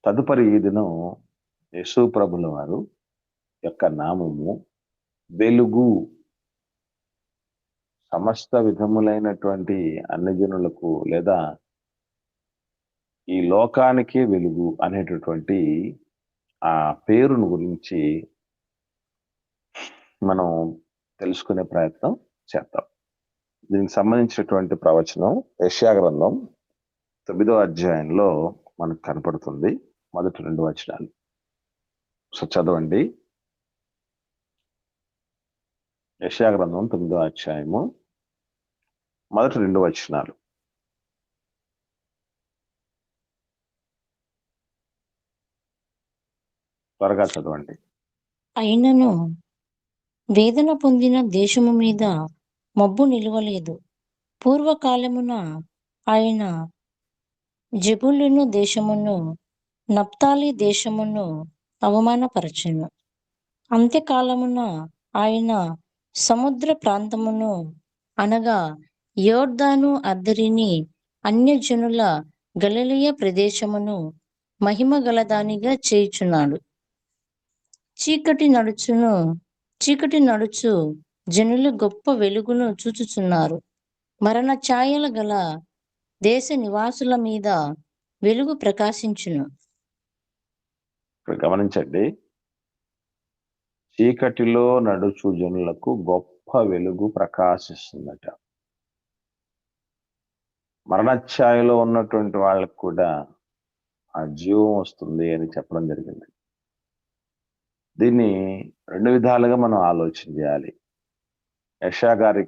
తదుపరి ఈ దినం యేసు ప్రభుల వారు యొక్క నామము వెలుగు. సమస్త విధములైనటువంటి అన్ని జనులకు లేదా ఈ లోకానికే వెలుగు అనేటటువంటి ఆ పేరును గురించి మనం తెలుసుకునే ప్రయత్నం చేద్దాం. దీనికి సంబంధించినటువంటి ప్రవచనం యెషయా గ్రంథం 9వ అధ్యాయంలో మనకు కనపడుతుంది. మొదటి 2 వచనాలు. సో చదవండి. యెషయా గ్రంథం 9వ అధ్యాయము మొదటి 2 వచనాలు. త్వరగా చదవండి. అయినను వేదన పొందిన దేశము మీద మబ్బు నిలవలేదు. పూర్వకాలమున ఆయన జెబూలూను దేశమును నప్తాలి దేశమును అవమానపరచెను. అంత్యకాలమున ఆయన సముద్ర ప్రాంతమును అనగా యోర్దాను అద్దరిని అన్యజనుల గలిలయ ప్రదేశమును మహిమ గలదానిగా చేయుచున్నాడు. చీకటి నడుచు జనులు గొప్ప వెలుగును చూచుచున్నారు. మరణ ఛాయల గల దేశ నివాసుల మీద వెలుగు ప్రకాశించును. గమనించండి. చీకటిలో నడుచు జనులకు గొప్ప వెలుగు ప్రకాశిస్తుందట. మరణఛాయలో ఉన్నటువంటి వాళ్ళకు కూడా ఆ జీవం వస్తుంది అని చెప్పడం జరిగింది. దీన్ని 2 విధాలుగా మనం ఆలోచన చేయాలి. యెషయా గారి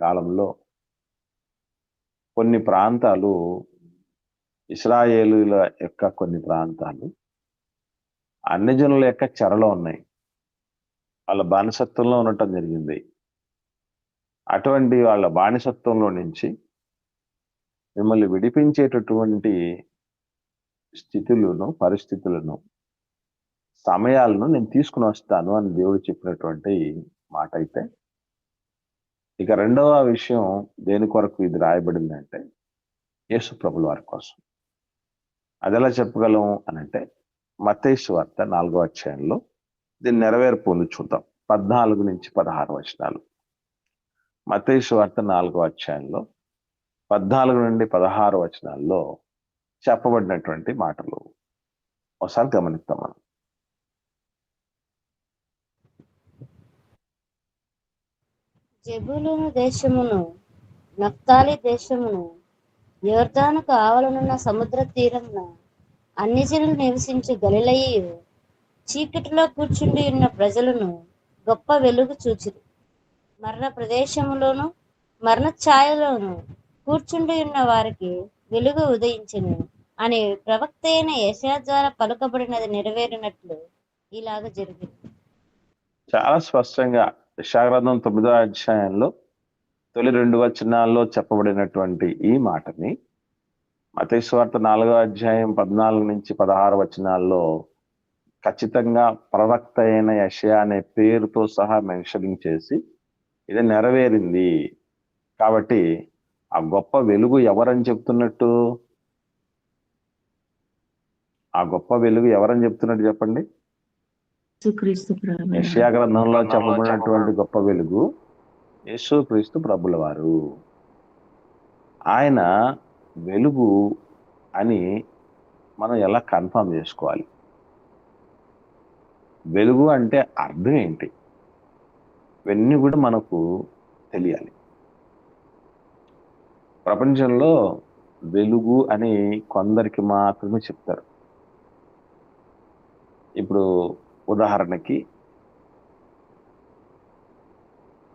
కాలంలో కొన్ని ప్రాంతాలు, ఇశ్రాయేలుల యొక్క కొన్ని ప్రాంతాలు అన్ని జనుల యొక్క చెరలో ఉన్నాయి. వాళ్ళ బానిసత్వంలో ఉండటం జరిగింది. అటువంటి వాళ్ళ బానిసత్వంలో నుంచి మిమ్మల్ని విడిపించేటటువంటి పరిస్థితులను, సమయాలను నేను తీసుకుని వస్తాను అని దేవుడు చెప్పినటువంటి మాట అయితే, ఇక రెండవ విషయం దేని కొరకు ఇది రాయబడిందంటే యేసు ప్రభుల వారి కోసం. అది ఎలా చెప్పగలం అనంటే మత్తయి సువార్త 4వ అధ్యాయంలో దీన్ని నెరవేర్పు ఉంది. చూద్దాం. 14 నుంచి 16 వచనాలు. మత్తయి సువార్త 4వ అధ్యాయంలో 14 నుండి 16 వచనాల్లో చెప్పబడినటువంటి మాటలు ఒకసారి గమనిస్తాం మనం. జెబూలూను దేశమును నప్తాలి దేశమును యోర్దానుకు ఆవలనున్న సముద్ర తీరమున అన్ని జనులు నివసించు గలిలయయు చీకటిలో కూర్చుండి ఉన్న ప్రజలను గొప్ప వెలుగు చూచిరి. మరణ ప్రదేశములోను మరణ ఛాయలోను కూర్చుండి ఉన్న వారికి వెలుగు ఉదయించెను అని ప్రవక్త అయిన యెషయా ద్వారా పలుకబడినది నెరవేరినట్లు ఇలాగ జరిగింది. చాలా స్పష్టంగా యెషయా గ్రంథం 9వ అధ్యాయంలో తొలి 2 వచనాల్లో చెప్పబడినటువంటి ఈ మాటని మత్తయి సువార్త 4వ అధ్యాయం 14 నుంచి 16 వచనాల్లో ఖచ్చితంగా ప్రవక్త అయిన యెషయా అనే పేరుతో సహా మెన్షనింగ్ చేసి ఇది నెరవేరింది. కాబట్టి ఆ గొప్ప వెలుగు ఎవరని చెప్తున్నట్టు? ఆ గొప్ప వెలుగు ఎవరని చెప్తున్నట్టు చెప్పండి. యెషయా గ్రంథంలో చెప్పబడినటువంటి గొప్ప వెలుగు యేసుక్రీస్తు ప్రభుల వారు. ఆయన వెలుగు అని మనం ఎలా కన్ఫర్మ్ చేసుకోవాలి? వెలుగు అంటే అర్థం ఏంటి? ఇవన్నీ కూడా మనకు తెలియాలి. ప్రపంచంలో వెలుగు అని కొందరికి మాత్రమే చెప్తారు. ఇప్పుడు ఉదాహరణకి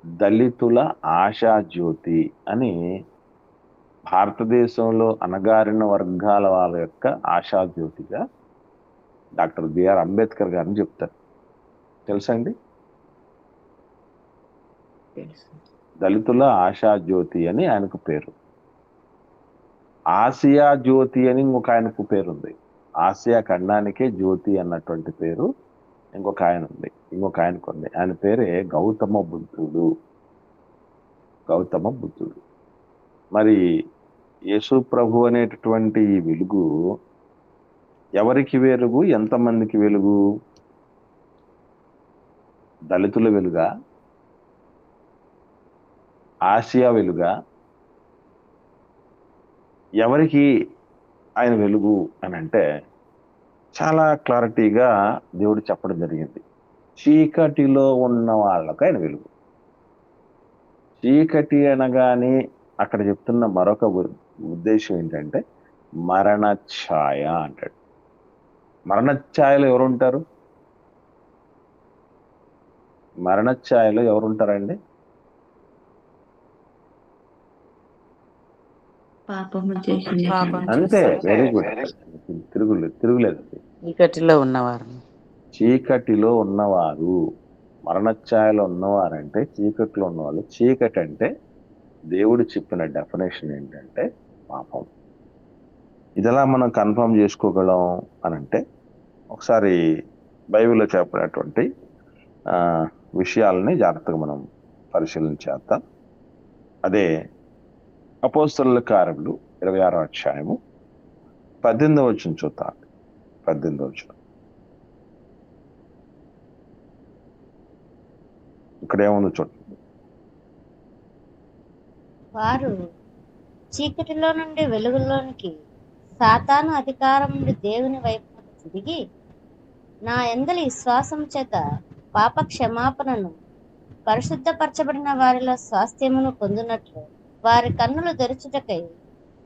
దళితుల ఆశాజ్యోతి అని భారతదేశంలో అణగారిన వర్గాల వాళ్ళ యొక్క ఆశాజ్యోతిగా డాక్టర్ బిఆర్ అంబేద్కర్ గారిని చెప్తారు. తెలుసా అండి? దళితుల ఆశాజ్యోతి అని ఆయనకు పేరు. ఆసియా జ్యోతి అని ఇంకొక ఆయనకు పేరుంది. ఆసియా ఖండానికే జ్యోతి అన్నటువంటి పేరు ఇంకొక ఆయనకు ఉంది. ఆయన పేరే గౌతమ బుద్ధుడు. మరి యేసు ప్రభు అనేటటువంటి ఈ వెలుగు ఎవరికి వెలుగు, ఎంతమందికి వెలుగు? దళితుల వెలుగా, ఆసియా వెలుగా, ఎవరికి ఆయన వెలుగు అని అంటే చాలా క్లారిటీగా దేవుడు చెప్పడం జరిగింది. చీకటిలో ఉన్న వాళ్ళకు ఆయన వెలుగు. చీకటి అనగానే అక్కడ చెప్తున్న మరొక ఉద్దేశం ఏంటంటే మరణ ఛాయ అంటాడు. మరణ ఛాయలో ఎవరుంటారు? మరణ ఛాయలో ఎవరుంటారండి? పాపము చేసిన పాపం అంతే, చేసిన వెరీ గుడ్. తిరుగులేదు. చీకటిలో ఉన్నవారు. చీకటిలో ఉన్నవారు, మరణఛాయలో ఉన్నవారంటే చీకటిలో ఉన్నవాళ్ళు. చీకటి అంటే దేవుడు చెప్పిన డెఫినేషన్ ఏంటంటే పాపం. ఇదెలా మనం కన్ఫర్మ్ చేసుకోగలం అని అంటే ఒకసారి బైబిల్లో చెప్పినటువంటి విషయాలని జాగ్రత్తగా మనం పరిశీలించేద్దాం. అదే అపోస్తలుల కార్యములు 26వ అధ్యాయము 18వ వచనం చూద్దాం. 18వ వచనం ఇక్కడ ఏముందో చూడండి. వారు చీకటిలో నుండి వెలుగులోనికి, సాతాను అధికారం నుండి దేవుని వైపునకు తిరిగి, నా యందలి విశ్వాసం చేత పాప క్షమాపణను, పరిశుద్ధపరచబడిన వారిలో స్వాస్థ్యమును పొందినట్లు వారి కన్నులు తెరచుటకై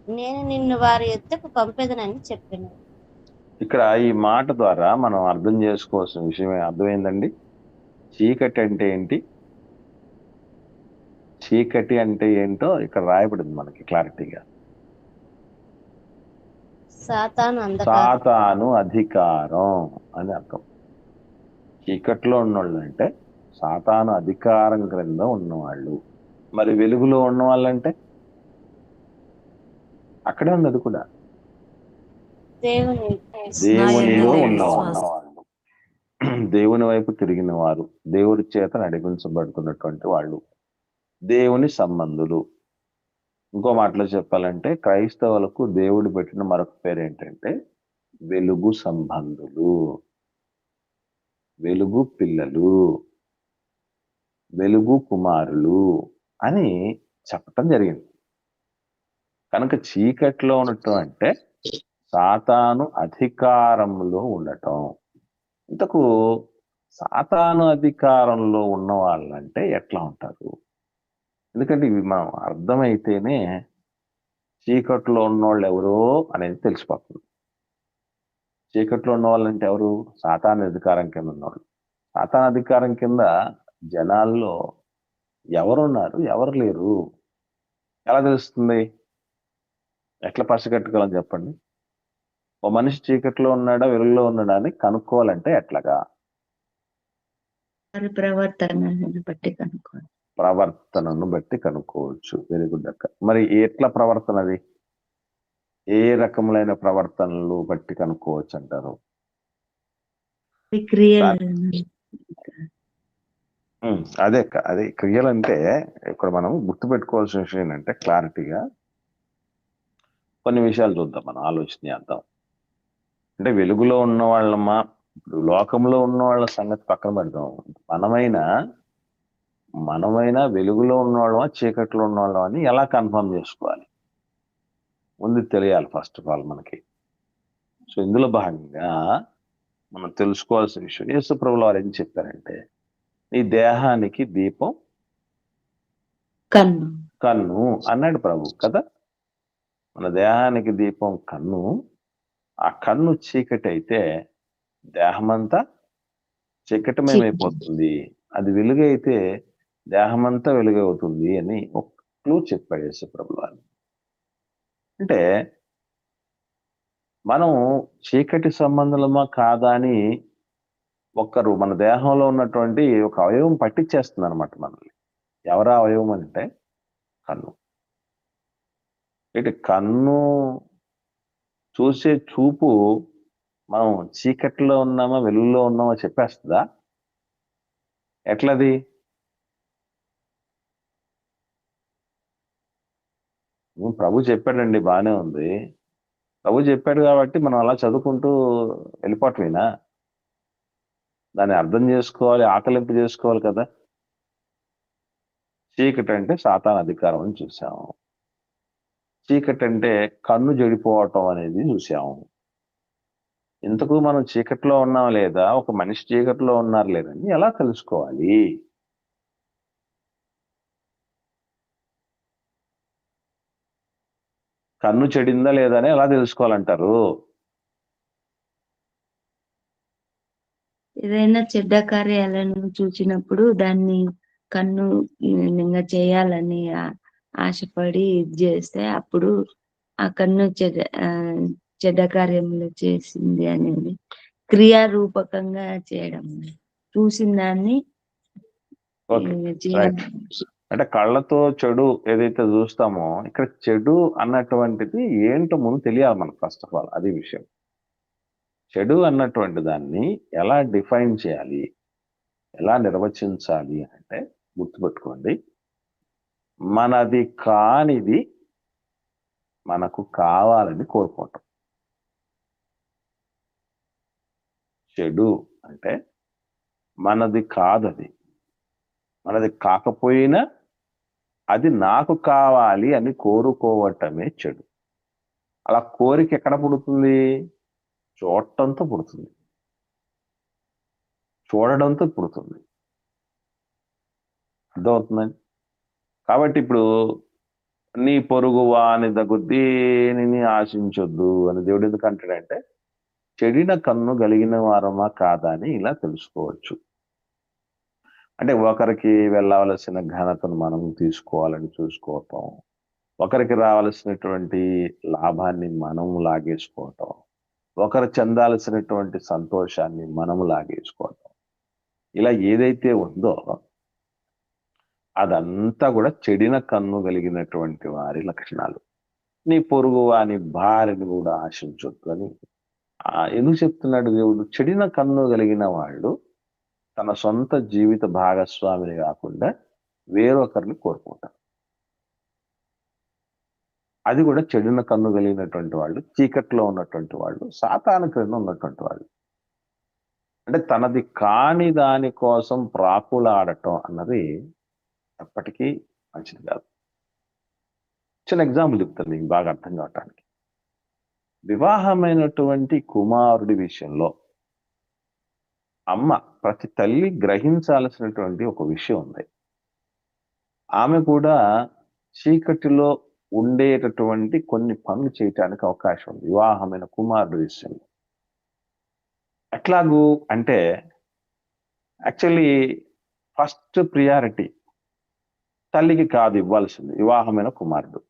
నేను నిన్ను వారి యొద్దకు పంపెదనని చెప్పాను. ఇక్కడ ఈ మాట ద్వారా మనం అర్థం చేసుకోవాల్సిన విషయం అర్థమైందండి. చీకటి అంటే ఏంటి, చీకటి అంటే ఏంటో ఇక్కడ రాయబడింది మనకి క్లారిటీగా. సాతాను అధికారం అని అర్థం. చీకట్లో ఉన్నవాళ్ళు అంటే సాతాను అధికారం క్రింద ఉన్నవాళ్ళు. మరి వెలుగులో ఉన్న వాళ్ళంటే అక్కడే ఉన్నది కూడా దేవునిలో ఉన్నవాళ్ళు, దేవుని వైపు తిరిగిన వారు, దేవుడి చేత నడిపించబడుతున్నటువంటి వాళ్ళు, దేవుని సంబంధులు. ఇంకో మాటలో చెప్పాలంటే క్రైస్తవులకు దేవుడు పెట్టిన మరొక పేరు ఏంటంటే వెలుగు సంబంధులు, వెలుగు పిల్లలు, వెలుగు కుమారులు అని చెప్పటం జరిగింది. కనుక చీకట్లో ఉండటం అంటే సాతాను అధికారంలో ఉండటం. ఇంతకు సాతాను అధికారంలో ఉన్న వాళ్ళంటే ఎట్లా ఉంటారు? ఎందుకంటే ఇవి మనం అర్థమైతేనే చీకట్లో ఉన్నవాళ్ళు ఎవరో అనేది తెలిసిపోతుంది. చీకట్లో ఉన్న వాళ్ళంటే ఎవరు? సాతాను అధికారం కింద ఉన్నవాళ్ళు. సాతాను అధికారం కింద జనాల్లో ఎవరున్నారు, ఎవరు లేరు ఎలా తెలుస్తుంది? ఎట్లా పసిగట్టగలం చెప్పండి? ఓ మనిషి చీకట్లో ఉన్నాడా వెలుగులో ఉన్నాడా అని కనుక్కోవాలంటే ఎట్లాగా? ప్రవర్తనను బట్టి కనుక్కోవచ్చు. వెరీ గుడ్ అక్క. మరి ఎట్లా ప్రవర్తన? అది ఏ రకములైన ప్రవర్తనలు బట్టి కనుక్కోవచ్చు అంటారు? అదే అదే క్రియలు అంటే ఇక్కడ మనం గుర్తుపెట్టుకోవాల్సిన విషయం ఏంటంటే క్లారిటీగా కొన్ని విషయాలు చూద్దాం, మనం ఆలోచన చేద్దాం. అంటే వెలుగులో ఉన్న వాళ్ళమ్మా, ఇప్పుడు లోకంలో ఉన్న వాళ్ళ సంగతి పక్కన పెడదాం. మనమైనా వెలుగులో ఉన్నవాళ్ళమా చీకట్లో ఉన్నవాళ్ళం అని ఎలా కన్ఫర్మ్ చేసుకోవాలి? ముందు తెలియాలి ఫస్ట్ ఆఫ్ ఆల్ మనకి. సో ఇందులో భాగంగా మనం తెలుసుకోవాల్సిన విషయం, యేసు ప్రభువుల వారు ఏం చెప్పారంటే నీ దేహానికి దీపం కన్ను అన్నాడు ప్రభు కదా. మన దేహానికి దీపం కన్ను. ఆ కన్ను చీకటి అయితే దేహమంతా చీకటమయమైపోతుంది. అది వెలుగైతే దేహమంతా వెలుగవుతుంది అని ఒక క్లూ చెప్పాడు యేసు ప్రభువు వారు. అంటే మనం చీకటి సంబంధులమా కాదా అని ఒక్కరు మన దేహంలో ఉన్నటువంటి ఒక అవయవం పట్టించేస్తుంది అనమాట మనల్ని. ఎవరా అవయవం అంటే కన్ను. కన్ను చూసే చూపు మనం చీకట్లో ఉన్నామా వెలుగులో ఉన్నామా చెప్పేస్తుందా? ఎట్లది? ప్రభు చెప్పాడండి, బానే ఉంది. ప్రభు చెప్పాడు కాబట్టి మనం అలా చదువుకుంటూ వెళ్ళిపోవటమేనా? దాన్ని అర్థం చేసుకోవాలి, ఆకలింపు చేసుకోవాలి కదా. చీకటి అంటే సాతాను అధికారం అని చూసాము. చీకటి అంటే కన్ను చెడిపోవటం అనేది చూసాము. ఇంతకు మనం చీకట్లో ఉన్నాం లేదా, ఒక మనిషి చీకట్లో ఉన్నారు లేదని ఎలా తెలుసుకోవాలి? కన్ను చెడిందా లేదా అని ఎలా తెలుసుకోవాలంటారు? ఏదైనా చెడ్డ కార్యాలను చూసినప్పుడు దాన్ని కన్ను ఇంకా చేయాలని ఆశపడి ఇది చేస్తే అప్పుడు ఆ కన్ను చెడ్డ కార్యములు చేసింది అనేది క్రియారూపకంగా చేయడం, చూసిన దాన్ని ఓకే, చేయాలి. రైట్. అంటే కళ్ళతో చెడు ఏదైతే చూస్తామో, ఇక్కడ చెడు అన్నటువంటిది ఏంటో ముందు తెలియాలి మనకు. ఫస్ట్ ఆఫ్ ఆల్ అది విషయం. చెడు అన్నటువంటి దాన్ని ఎలా డిఫైన్ చేయాలి, ఎలా నిర్వచించాలి అంటే గుర్తుపెట్టుకోండి, మనది కానిది మనకు కావాలని కోరుకోవటం. చెడు అంటే మనది కాదది, మనది కాకపోయినా అది నాకు కావాలి అని కోరుకోవటమే చెడు. అలా కోరిక ఎక్కడ పుడుతుంది? చూడటంతో పుడుతుంది, చూడడంతో పుడుతుంది. అర్థమవుతుందండి? కాబట్టి ఇప్పుడు నీ పొరుగు వాని దగ్గర దేనిని ఆశించొద్దు అని దేవుడు ఎందుకు అంటాడంటే, చెడిన కన్ను కలిగిన వారమా కాదా అని ఇలా తెలుసుకోవచ్చు. అంటే ఒకరికి వెళ్ళవలసిన ఘనతను మనం తీసుకోవాలని చూసుకోవటం, ఒకరికి రావాల్సినటువంటి లాభాన్ని మనం లాగేసుకోవటం, ఒకరు చెందాల్సినటువంటి సంతోషాన్ని మనం లాగేసుకోవటం, ఇలా ఏదైతే ఉందో అదంతా కూడా చెడిన కన్ను కలిగినటువంటి వారి లక్షణాలు. నీ పొరుగు వాని భార్యని కూడా ఆశించొద్దు అని ఎందుకు చెప్తున్నాడు దేవుడు? చెడిన కన్ను కలిగిన వాళ్ళు తన సొంత జీవిత భాగస్వామిని కాకుండా వేరొకరిని కోరుకుంటారు. అది కూడా చెడిన కన్ను కలిగినటువంటి వాళ్ళు, చీకట్లో ఉన్నటువంటి వాళ్ళు, సాతాను క్రింద ఉన్నటువంటి వాళ్ళు. అంటే తనది కాని దాని కోసం ప్రాకులాడటం అన్నది ఎప్పటికీ మంచిది కాదు. చిన్న ఎగ్జాంపుల్ చెప్తాను మీకు బాగా అర్థం కావటానికి. వివాహమైనటువంటి కుమారుడి విషయంలో అమ్మ, ప్రతి తల్లి గ్రహించాల్సినటువంటి ఒక విషయం ఉంది. ఆమె కూడా చీకటిలో ఉండేటటువంటి కొన్ని పనులు చేయటానికి అవకాశం ఉంది వివాహమైన కుమారుడి విషయంలో. ఎట్లాగూ అంటే యాక్చువల్లీ ఫస్ట్ ప్రియారిటీ తల్లికి కాదు ఇవ్వాల్సింది, వివాహమైన కుమారుడు.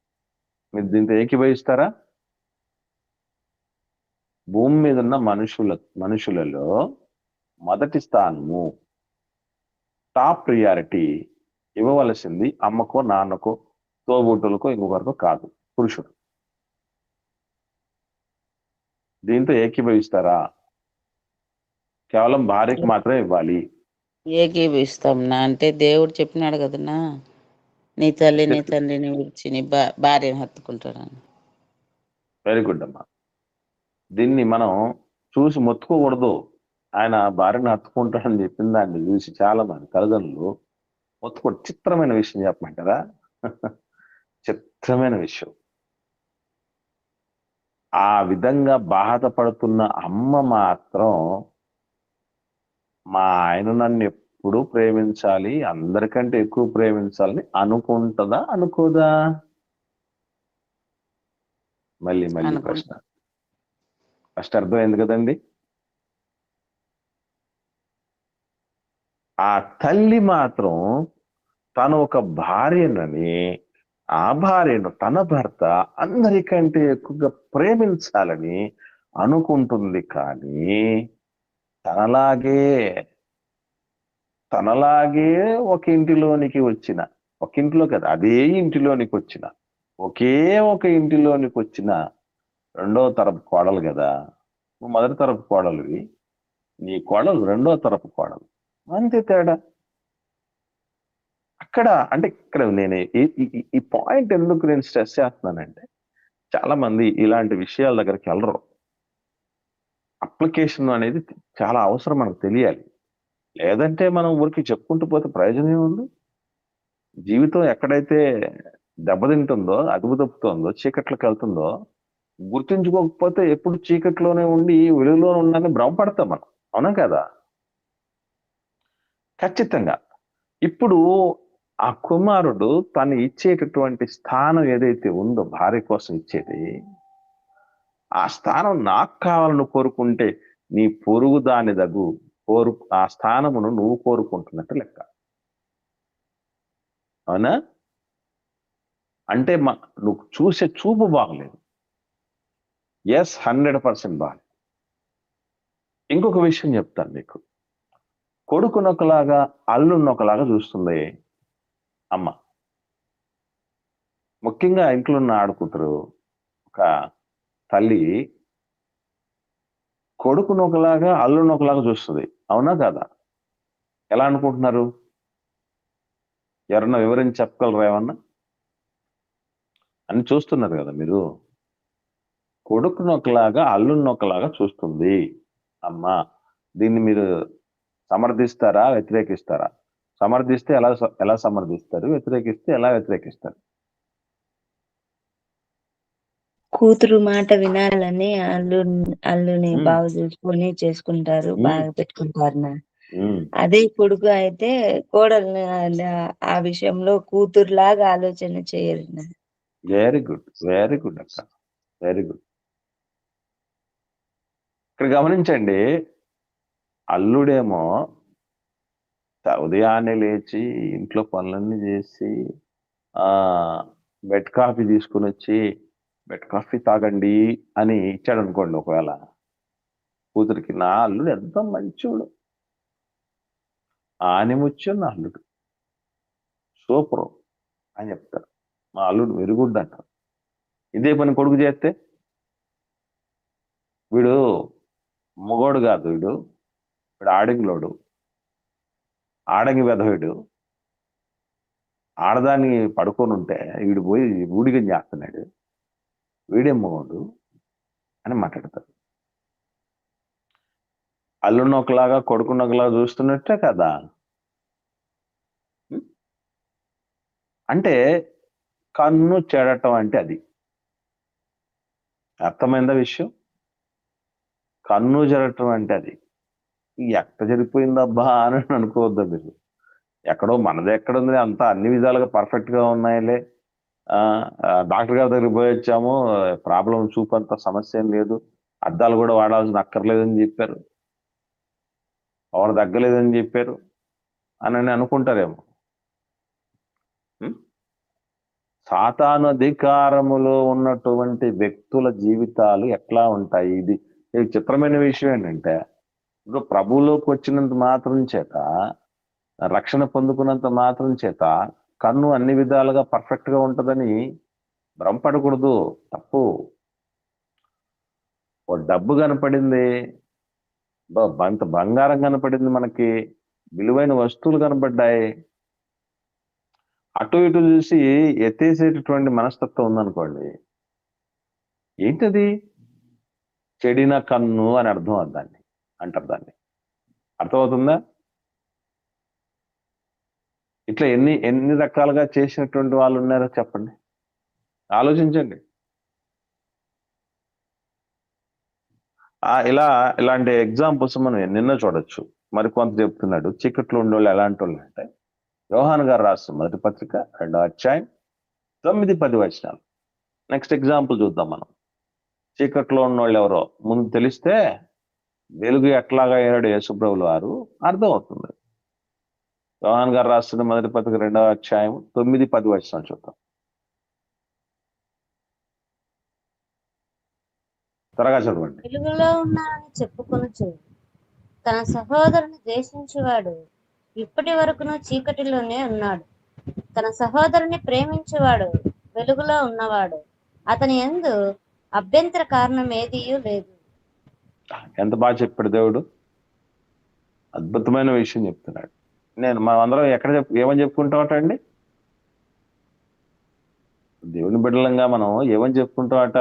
మీరు దీంతో ఏకీభవిస్తారా? భూమి మీద ఉన్న మనుషులలో మొదటి స్థానము, టాప్ ప్రియారిటీ ఇవ్వవలసింది అమ్మకో, నాన్నకో, తోబుట్టులకో, ఇంకొకరికో కాదు, పురుషుడు. దీంతో ఏకీభవిస్తారా? కేవలం భార్యకి మాత్రమే ఇవ్వాలి. ఏకీభవిస్తాం నా. అంటే దేవుడు చెప్పినాడు కదన్నా, నీ తల్లి నీ తండ్రిని విడిచి నీ భార్యను హత్తుకుంటాడని. వెరీ గుడ్ అమ్మా. దీన్ని మనం చూసి మొత్తుకోకూడదు. ఆయన భార్యను హత్తుకుంటాడని చెప్పిన దాన్ని చూసి చాలా మంది తల్లిదండ్రులు మొత్తుకోడు. చిత్రమైన విషయం చెప్పమంటారా? చిత్రమైన విషయం. ఆ విధంగా బాధపడుతున్న అమ్మ మాత్రం, మా ఆయన నన్ను ఎప్పుడు ప్రేమించాలి, అందరికంటే ఎక్కువ ప్రేమించాలని అనుకుంటుందా, అనుకోదా? మళ్ళీ ప్రశ్న. ఫస్ట్ అర్థమైంది కదండి. ఆ తల్లి మాత్రం తను ఒక భార్యనని, ఆ భార్యను తన భర్త అందరికంటే ఎక్కువగా ప్రేమించాలని అనుకుంటుంది. కానీ తనలాగే ఒక ఇంటిలోనికి వచ్చిన, ఒక ఇంటిలో కదా, అదే ఇంటిలోనికి వచ్చిన, ఒకే ఒక ఇంటిలోనికి వచ్చిన రెండో తరపు కోడలు కదా. నువ్వు మొదటి తరపు కోడలువి, నీ కోడలు రెండో తరపు కోడలు, అంతే తేడా. అక్కడ అంటే ఇక్కడ నేను ఈ పాయింట్ ఎందుకు నేను స్ట్రెస్ చేస్తున్నానంటే, చాలా మంది ఇలాంటి విషయాల దగ్గరికి వెళ్ళరు. అప్లికేషన్ అనేది చాలా అవసరం, మనకు తెలియాలి. లేదంటే మనం ఊరికి చెప్పుకుంటూ పోతే ప్రయోజనం ఏముంది? జీవితం ఎక్కడైతే దెబ్బతింటుందో, అదుపు తప్పుతుందో, చీకట్లోకి వెళ్తుందో గుర్తుంచుకోకపోతే ఎప్పుడు చీకట్లోనే ఉండి వెలుగులో ఉందని భ్రమపడతాం మనం. అవునా కదా? ఖచ్చితంగా. ఇప్పుడు ఆ కుమారుడు తను ఇచ్చేటటువంటి స్థానం ఏదైతే ఉందో భార్య కోసం ఇచ్చేది, ఆ స్థానం నాకు కావాలని కోరుకుంటే నీ పొరుగు దాని దగ్గు ఆ స్థానమును నువ్వు కోరుకుంటున్నట్టు లెక్క. అవునా? అంటే నువ్వు చూసే చూపు బాగలేదు. ఎస్, 100% బాగా. ఇంకొక విషయం చెప్తాను మీకు. కొడుకునొకలాగా అల్లున్నొకలాగా చూస్తుంది అమ్మ. ముఖ్యంగా ఇంట్లో ఉన్న ఆడకూతురు, ఒక తల్లి కొడుకునొకలాగా అల్లున్నొకలాగా చూస్తుంది. అవునా కదా? ఎలా అనుకుంటున్నారు? ఎవరన్నా వివరించి చెప్పగలరా ఏమన్నా? అని చూస్తున్నారు కదా మీరు. కొడుకునొకలాగా అల్లున్నొకలాగా చూస్తుంది అమ్మ. దీన్ని మీరు సమర్థిస్తారా, వ్యతిరేకిస్తారా? సమర్థిస్తే ఎలా సమర్థిస్తారు? వ్యతిరేకిస్తే ఎలా వ్యతిరేకిస్తారు? కూతురు మాట వినాలని అల్లుని ఉమ్, బాగా చూసుకొని చేసుకుంటారు, ఉమ్, బాగా పెట్టుకుంటారు నా. ఉమ్. అదే కొడుకు అయితే కోడల్ని ఆ విషయంలో కూతురులాగా ఆలోచన చేయరు నా. వెరీ గుడ్, వెరీ గుడ్ అక్క, వెరీ గుడ్. ఇక్కడ గమనించండి, అల్లుడేమో ఉదయాన్నే లేచి ఇంట్లో పనులన్నీ చేసి ఆ బెడ్ కాఫీ తీసుకుని వచ్చి బెడ్ కాఫీ తాగండి అని ఇచ్చాడు అనుకోండి. ఒకవేళ కూతురికి, నా అల్లుడు ఎంత మంచోడు, ఆనిముత్యం నా అల్లుడు, సూపర్ అని చెప్తారు. మా అల్లుడు వెరీ గుడ్ అంటారు. ఇదే పని కొడుకు చేస్తే, వీడు మొగోడు కాదు, వీడు ఆడంగిలోడు, ఆడంగి వెధవీడు, ఆడదాన్ని పడుకొని ఉంటే వీడు పోయి ఊడిగం చేస్తున్నాడు, వీడే మొగోడు అని మాట్లాడతారు. అల్లున్నొకలాగా కొడుకున్నొకలాగా చూస్తున్నట్టే కదా. అంటే కన్ను చెడటం అంటే అది. అర్థమైందా విషయం? కన్ను చెడటం అంటే అది. ఎక్కడ జరిగిపోయిందబ్బా అని అనుకోవద్దా మీరు. ఎక్కడో మనది ఎక్కడుంది, అంతా అన్ని విధాలుగా పర్ఫెక్ట్ గా ఉన్నాయిలే, డాక్టర్ గారి దగ్గరికి పోయి వచ్చాము, ప్రాబ్లం చూపు అంత సమస్య ఏం లేదు, అద్దాలు కూడా వాడాల్సిన అక్కర్లేదని చెప్పారు, పవర్ తగ్గలేదని చెప్పారు అని అనుకుంటారేమో. సాతాను అధికారములో ఉన్నటువంటి వ్యక్తుల జీవితాలు ఎట్లా ఉంటాయి? ఇది చిత్రమైన విషయం ఏంటంటే, ఇప్పుడు ప్రభువులోకి వచ్చినంత మాత్రం చేత, రక్షణ పొందుకున్నంత మాత్రం చేత కన్ను అన్ని విధాలుగా పర్ఫెక్ట్ గా ఉంటుందని భ్రమపడకూడదు, తప్పు. ఓ డబ్బు కనపడింది, అంత బంగారం కనపడింది, మనకి విలువైన వస్తువులు కనపడ్డాయి, అటు ఇటు చూసి ఎత్తేసేటటువంటి మనస్తత్వం ఉందనుకోండి, ఏంటది? చెడిన కన్ను అని అర్థం దాన్ని అంటారు. దాన్ని అర్థమవుతుందా? ఇట్లా ఎన్ని రకాలుగా చేసినటువంటి వాళ్ళు ఉన్నారో చెప్పండి, ఆలోచించండి. ఇలాంటి ఎగ్జాంపుల్స్ మనం ఎన్నెన్నో చూడొచ్చు. మరి కొంత చెప్తున్నాడు, చీకట్లో ఉండేవాళ్ళు ఎలాంటి వాళ్ళు అంటే, యోహాను గారు రాసిన మొదటి పత్రిక 2వ అధ్యాయం 9-10 వచనాలు. నెక్స్ట్ ఎగ్జాంపుల్ చూద్దాం మనం. చీకట్లో ఉన్నోళ్ళు ఎవరో ముందు తెలిస్తే వెలుగు ఎట్లాగా ఏనాడు యేసుప్రభుల వారు అర్థం అవుతుంది. యోహాను గారు రాసిన మొదటి పత్రిక 2వ అధ్యాయం 9-10 వచనాలు చూద్దాం. త్వరగా చదవండి. వెలుగులో ఉన్నానని చెప్పుకొనుచు తన సహోదరుని ద్వేషించువాడు ఇప్పటి వరకును చీకటిలోనే ఉన్నాడు. తన సహోదరుని ప్రేమించువాడు వెలుగులో ఉన్నవాడు, అతని యందు అభ్యంతర కారణం ఏదీయూ లేదు. ఎంత బాగా చెప్పాడు దేవుడు, అద్భుతమైన విషయం చెప్తున్నాడు. మనం అందరం ఏమని చెప్పుకుంటామటండి? దేవుని బిడ్డలంగా మనం ఏమని చెప్పుకుంటామట?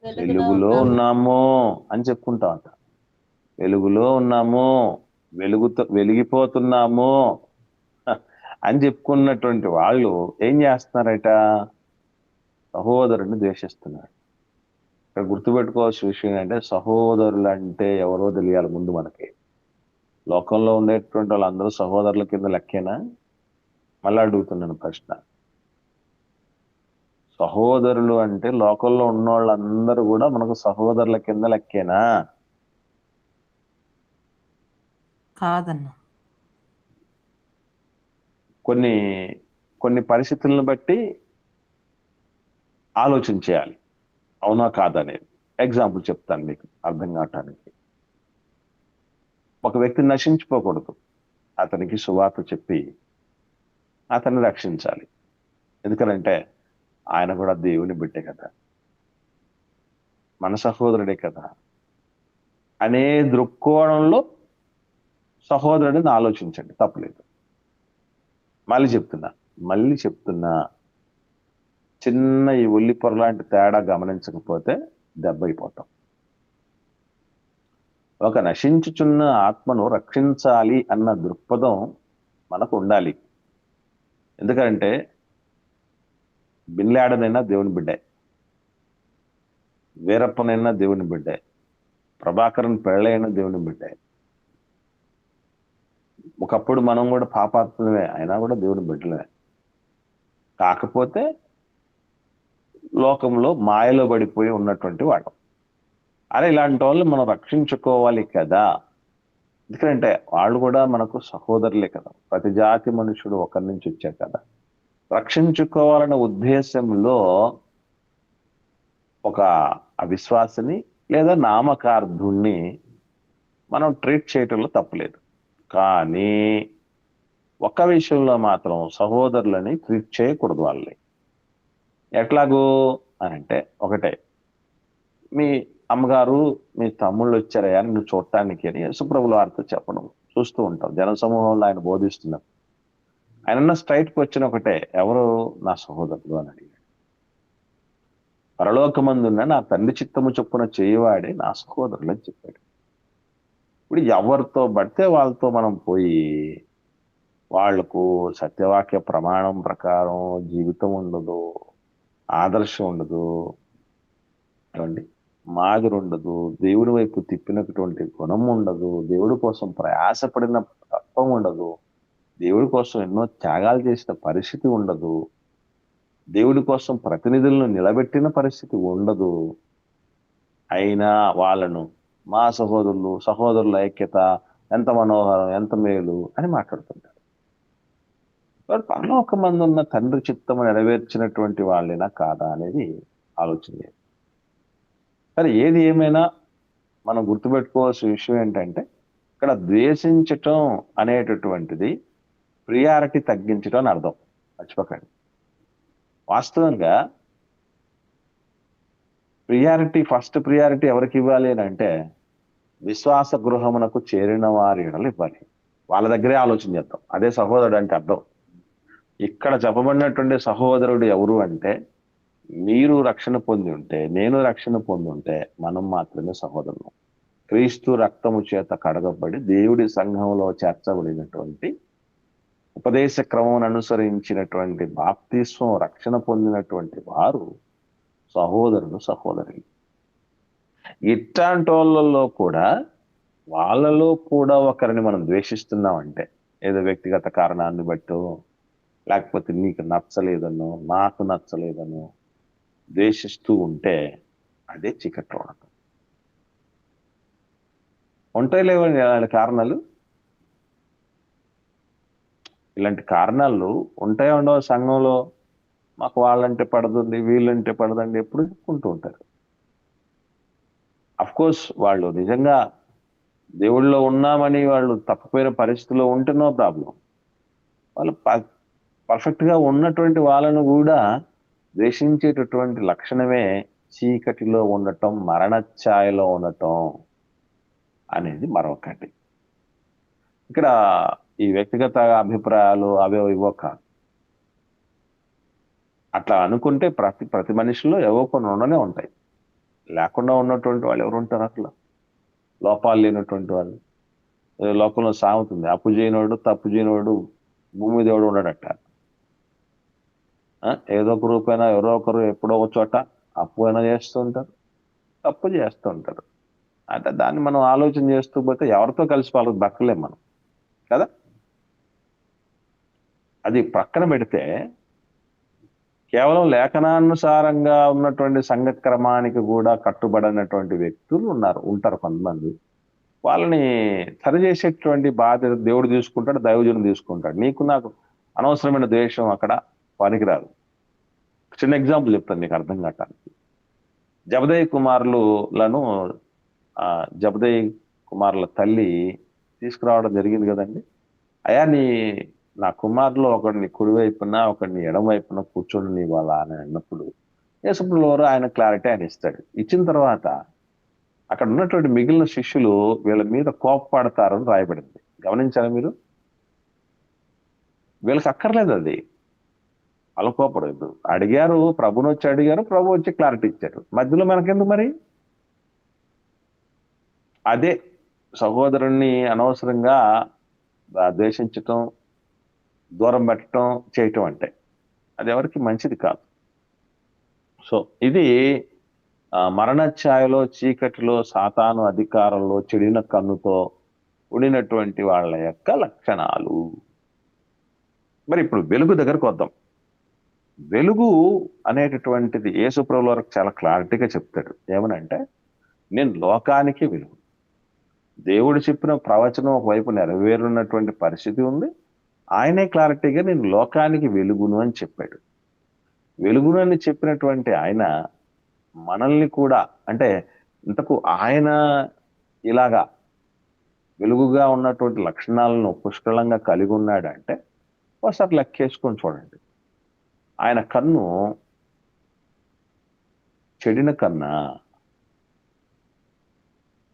వెలుగులో ఉన్నాము అని చెప్పుకుంటామట. వెలుగులో ఉన్నాము, వెలిగిపోతున్నాము అని చెప్పుకున్నటువంటి వాళ్ళు ఏం చేస్తున్నారట? సహోదరుని ద్వేషిస్తున్నారు. ఇక్కడ గుర్తుపెట్టుకోవాల్సిన విషయం అంటే, సహోదరులు అంటే ఎవరో తెలియాలి ముందు మనకి. లోకంలో ఉండేటువంటి వాళ్ళందరూ సహోదరుల కింద లెక్కేనా? మళ్ళీ అడుగుతున్నాను ప్రశ్న. సహోదరులు అంటే లోకంలో ఉన్న వాళ్ళందరూ కూడా మనకు సహోదరుల కింద లెక్కేనా? కాదన్న. కొన్ని కొన్ని పరిస్థితులను బట్టి ఆలోచన చేయాలి, అవునా కాదనేది. ఎగ్జాంపుల్ చెప్తాను మీకు అర్థం కావటానికి. ఒక వ్యక్తి నశించిపోకూడదు, అతనికి సువార్త చెప్పి అతన్ని రక్షించాలి. ఎందుకనంటే ఆయన కూడా దేవుని బిడ్డే కదా, మన సహోదరుడే కదా అనే దృక్కోణంలో సహోదరుడిని ఆలోచించండి, తప్పలేదు. మళ్ళీ చెప్తున్నా చిన్న ఈ ఉల్లి పొర లాంటి తేడా గమనించకపోతే దెబ్బైపోతాం. ఒక నశించుచున్న ఆత్మను రక్షించాలి అన్న దృక్పథం మనకు ఉండాలి. ఎందుకంటే బిన్ లాడెన్ దేవుని బిడ్డే, వీరప్పనైనా దేవుని బిడ్డే, ప్రభాకరన్ పెళ్ళైన దేవుని బిడ్డే. ఒకప్పుడు మనం కూడా పాపాత్మమే, అయినా కూడా దేవుని బిడ్డలమే. కాకపోతే లోకంలో మాయలో పడిపోయి ఉన్నటువంటి వాడు. అరే ఇలాంటి వాళ్ళు మనం రక్షించుకోవాలి కదా. ఎందుకంటే వాళ్ళు కూడా మనకు సహోదరులే కదా, ప్రతి జాతి మనుషుడు ఒకరి నుంచి వచ్చారు కదా. రక్షించుకోవాలనే ఉద్దేశంలో ఒక అవిశ్వాసిని లేదా నామకార్థుణ్ణి మనం ట్రీట్ చేయటంలో తప్పులేదు. కానీ ఒక్క విషయంలో మాత్రం సహోదరులని ట్రీట్ చేయకూడదు వాళ్ళని. ఎట్లాగో అని అంటే, ఒకటే, మీ అమ్మగారు మీ తమ్ముళ్ళు వచ్చారయ్యా నువ్వు చూడటానికి అని యేసుప్రభుల వారితో చెప్పడం చూస్తూ ఉంటాం. జనసమూహంలో ఆయన బోధిస్తున్నారు. ఆయన స్ట్రైట్కి వచ్చిన ఒకటే, ఎవరు? నా సహోదరులు అని అడిగాడు. పరలోకమందున్న నా తండ్రి చిత్తము చొప్పున చేయవాడే నా సహోదరులు అని చెప్పాడు. ఇప్పుడు ఎవరితో పడితే వాళ్ళతో మనం పోయి వాళ్లకు సత్యవాక్య ప్రమాణం ప్రకారం జీవితం ఉండదు, ఆదర్శం ఉండదు, ఏమండి మాదిరి ఉండదు, దేవుడి వైపు తిప్పినటువంటి గుణం ఉండదు, దేవుడి కోసం ప్రయాసపడిన తత్వం ఉండదు, దేవుడి కోసం ఎన్నో త్యాగాలు చేసిన పరిస్థితి ఉండదు, దేవుడి కోసం ప్రతినిధులను నిలబెట్టిన పరిస్థితి ఉండదు. అయినా వాళ్ళను మా సహోదరుల ఐక్యత ఎంత మనోహరం, ఎంత మేలు అని మాట్లాడుతుంటారు. పరలోకమందున్న తండ్రి చిత్తము నెరవేర్చినటువంటి వాళ్ళేనా కాదా అనేది ఆలోచన చేయాలి. కానీ ఏది ఏమైనా మనం గుర్తుపెట్టుకోవాల్సిన విషయం ఏంటంటే, ఇక్కడ ద్వేషించటం అనేటటువంటిది ప్రియారిటీ తగ్గించటం అని అర్థం, మర్చిపోకండి. వాస్తవంగా ఫస్ట్ ప్రియారిటీ ఎవరికి ఇవ్వాలి అని అంటే, విశ్వాస గృహమునకు చేరిన వారి ఎడల ఇవ్వాలి. వాళ్ళ దగ్గరే ఆలోచన చేద్దాం. అదే సహోదరుడు అంటే అర్థం. ఇక్కడ చెప్పబడినటువంటి సహోదరుడు ఎవరు అంటే, మీరు రక్షణ పొంది ఉంటే, నేను రక్షణ పొంది ఉంటే మనం మాత్రమే సహోదరులు. క్రీస్తు రక్తము చేత కడగబడి దేవుడి సంఘంలో చేర్చబడినటువంటి, ఉపదేశ క్రమం అనుసరించినటువంటి బాప్తిస్వం రక్షణ పొందినటువంటి వారు సహోదరులు, సహోదరులు. ఇట్లాంటి వాళ్ళలో కూడా ఒకరిని మనం ద్వేషిస్తున్నామంటే, ఏదో వ్యక్తిగత కారణాన్ని బట్టో, లేకపోతే నీకు నచ్చలేదనో నాకు నచ్చలేదనో ద్వేషిస్తూ ఉంటే అదే చీకట్లో ఉండటం. ఉంటాయి లేవండి ఇలాంటి కారణాలు. ఇలాంటి కారణాలు ఉంటాయో ఉండవు. సంఘంలో మాకు వాళ్ళంటే పడదండి, వీళ్ళంటే పడదండి ఎప్పుడు చెప్పుకుంటూ ఉంటారు. అఫ్ కోర్స్ వాళ్ళు నిజంగా దేవుళ్ళలో ఉన్నామని వాళ్ళు తప్పిపోయిన పరిస్థితిలో ఉంటే నో ప్రాబ్లం. వాళ్ళు పర్ఫెక్ట్ గా ఉన్నటువంటి వాళ్ళను కూడా ద్వేషించేటటువంటి లక్షణమే చీకటిలో ఉండటం, మరణఛాయలో ఉండటం అనేది మరొకటి. ఇక్కడ ఈ వ్యక్తిగత అభిప్రాయాలు అవే ఇవో కాదు. అట్లా అనుకుంటే ప్రతి మనిషిలో ఏవో కొన్ని ఉండనే ఉంటాయి. లేకుండా ఉన్నటువంటి వాళ్ళు ఎవరు ఉంటారు అట్లా? లోపాలు లేనటువంటి వాళ్ళు. లోకంలో సాగుతుంది, అప్పు చేయనోడు తప్పు చేయనోడు భూమి మీద ఎవడు ఉండడట. ఏదో ఒక రూపైనా ఎవరో ఒకరు ఎప్పుడో ఒక చోట అప్పు అయినా చేస్తూ ఉంటారు, తప్పు చేస్తూ ఉంటారు. అంటే దాన్ని మనం ఆలోచన చేస్తూ పోతే ఎవరితో కలిసి వాళ్ళకి దక్కలేం మనం కదా. అది ప్రక్కన పెడితే కేవలం లేఖనానుసారంగా ఉన్నటువంటి సంగతి క్రమానికి కూడా కట్టుబడినటువంటి వ్యక్తులు ఉంటారు కొంతమంది. వాళ్ళని సరిచేసేటువంటి బాధ్యత దేవుడు తీసుకుంటాడు, దైవజనుడు తీసుకుంటాడు. నీకు నాకు అనవసరమైన ద్వేషం అక్కడ పనికిరాదు. చిన్న ఎగ్జాంపుల్ చెప్తాను నీకు అర్థం కావటానికి. జబదయి కుమారులను జబదయి కుమారుల తల్లి తీసుకురావడం జరిగింది కదండి. అయ్యా నా కుమారులో ఒకడిని కుడివైపున ఒకడిని ఎడమవైపున కూర్చొని ఇవ్వాలా అని అన్నప్పుడు యేసుప్రభువారు ఆయన క్లారిటీ ఆయన ఇస్తాడు. ఇచ్చిన తర్వాత అక్కడ ఉన్నటువంటి మిగిలిన శిష్యులు వీళ్ళ మీద కోపపడతారని రాయబడింది. గమనించారా మీరు? వీళ్ళకి అక్కర్లేదు అది, వాళ్ళ కోపడదు. అడిగారు, ప్రభుని వచ్చి అడిగారు, ప్రభు వచ్చి క్లారిటీ ఇచ్చారు. మధ్యలో మనకెందుకు మరి? అదే సహోదరుణ్ణి అనవసరంగా ద్వేషించటం, దూరం పెట్టడం, చేయటం అంటే అది ఎవరికి మంచిది కాదు. సో ఇది మరణఛాయలో, చీకటిలో, సాతాను అధికారంలో, చెడిన కన్నుతో ఉండినటువంటి వాళ్ళ యొక్క లక్షణాలు. మరి ఇప్పుడు వెలుగు దగ్గరకు వద్దాం. వెలుగు అనేటటువంటిది యేసుప్రభుల వరకు చాలా క్లారిటీగా చెప్తాడు. ఏమనంటే, నేను లోకానికి వెలుగు. దేవుడు చెప్పిన ప్రవచనం ఒకవైపు నెరవేరున్నటువంటి పరిస్థితి ఉంది. ఆయనే క్లారిటీగా నేను లోకానికి వెలుగును అని చెప్పాడు. వెలుగును అని చెప్పినటువంటి ఆయన మనల్ని కూడా, అంటే ఇంతకు ఆయన ఇలాగా వెలుగుగా ఉన్నటువంటి లక్షణాలను పుష్కలంగా కలిగి ఉన్నాడంటే ఒకసారి లెక్కేసుకొని చూడండి. ఆయన కన్ను చెడిన కన్నా,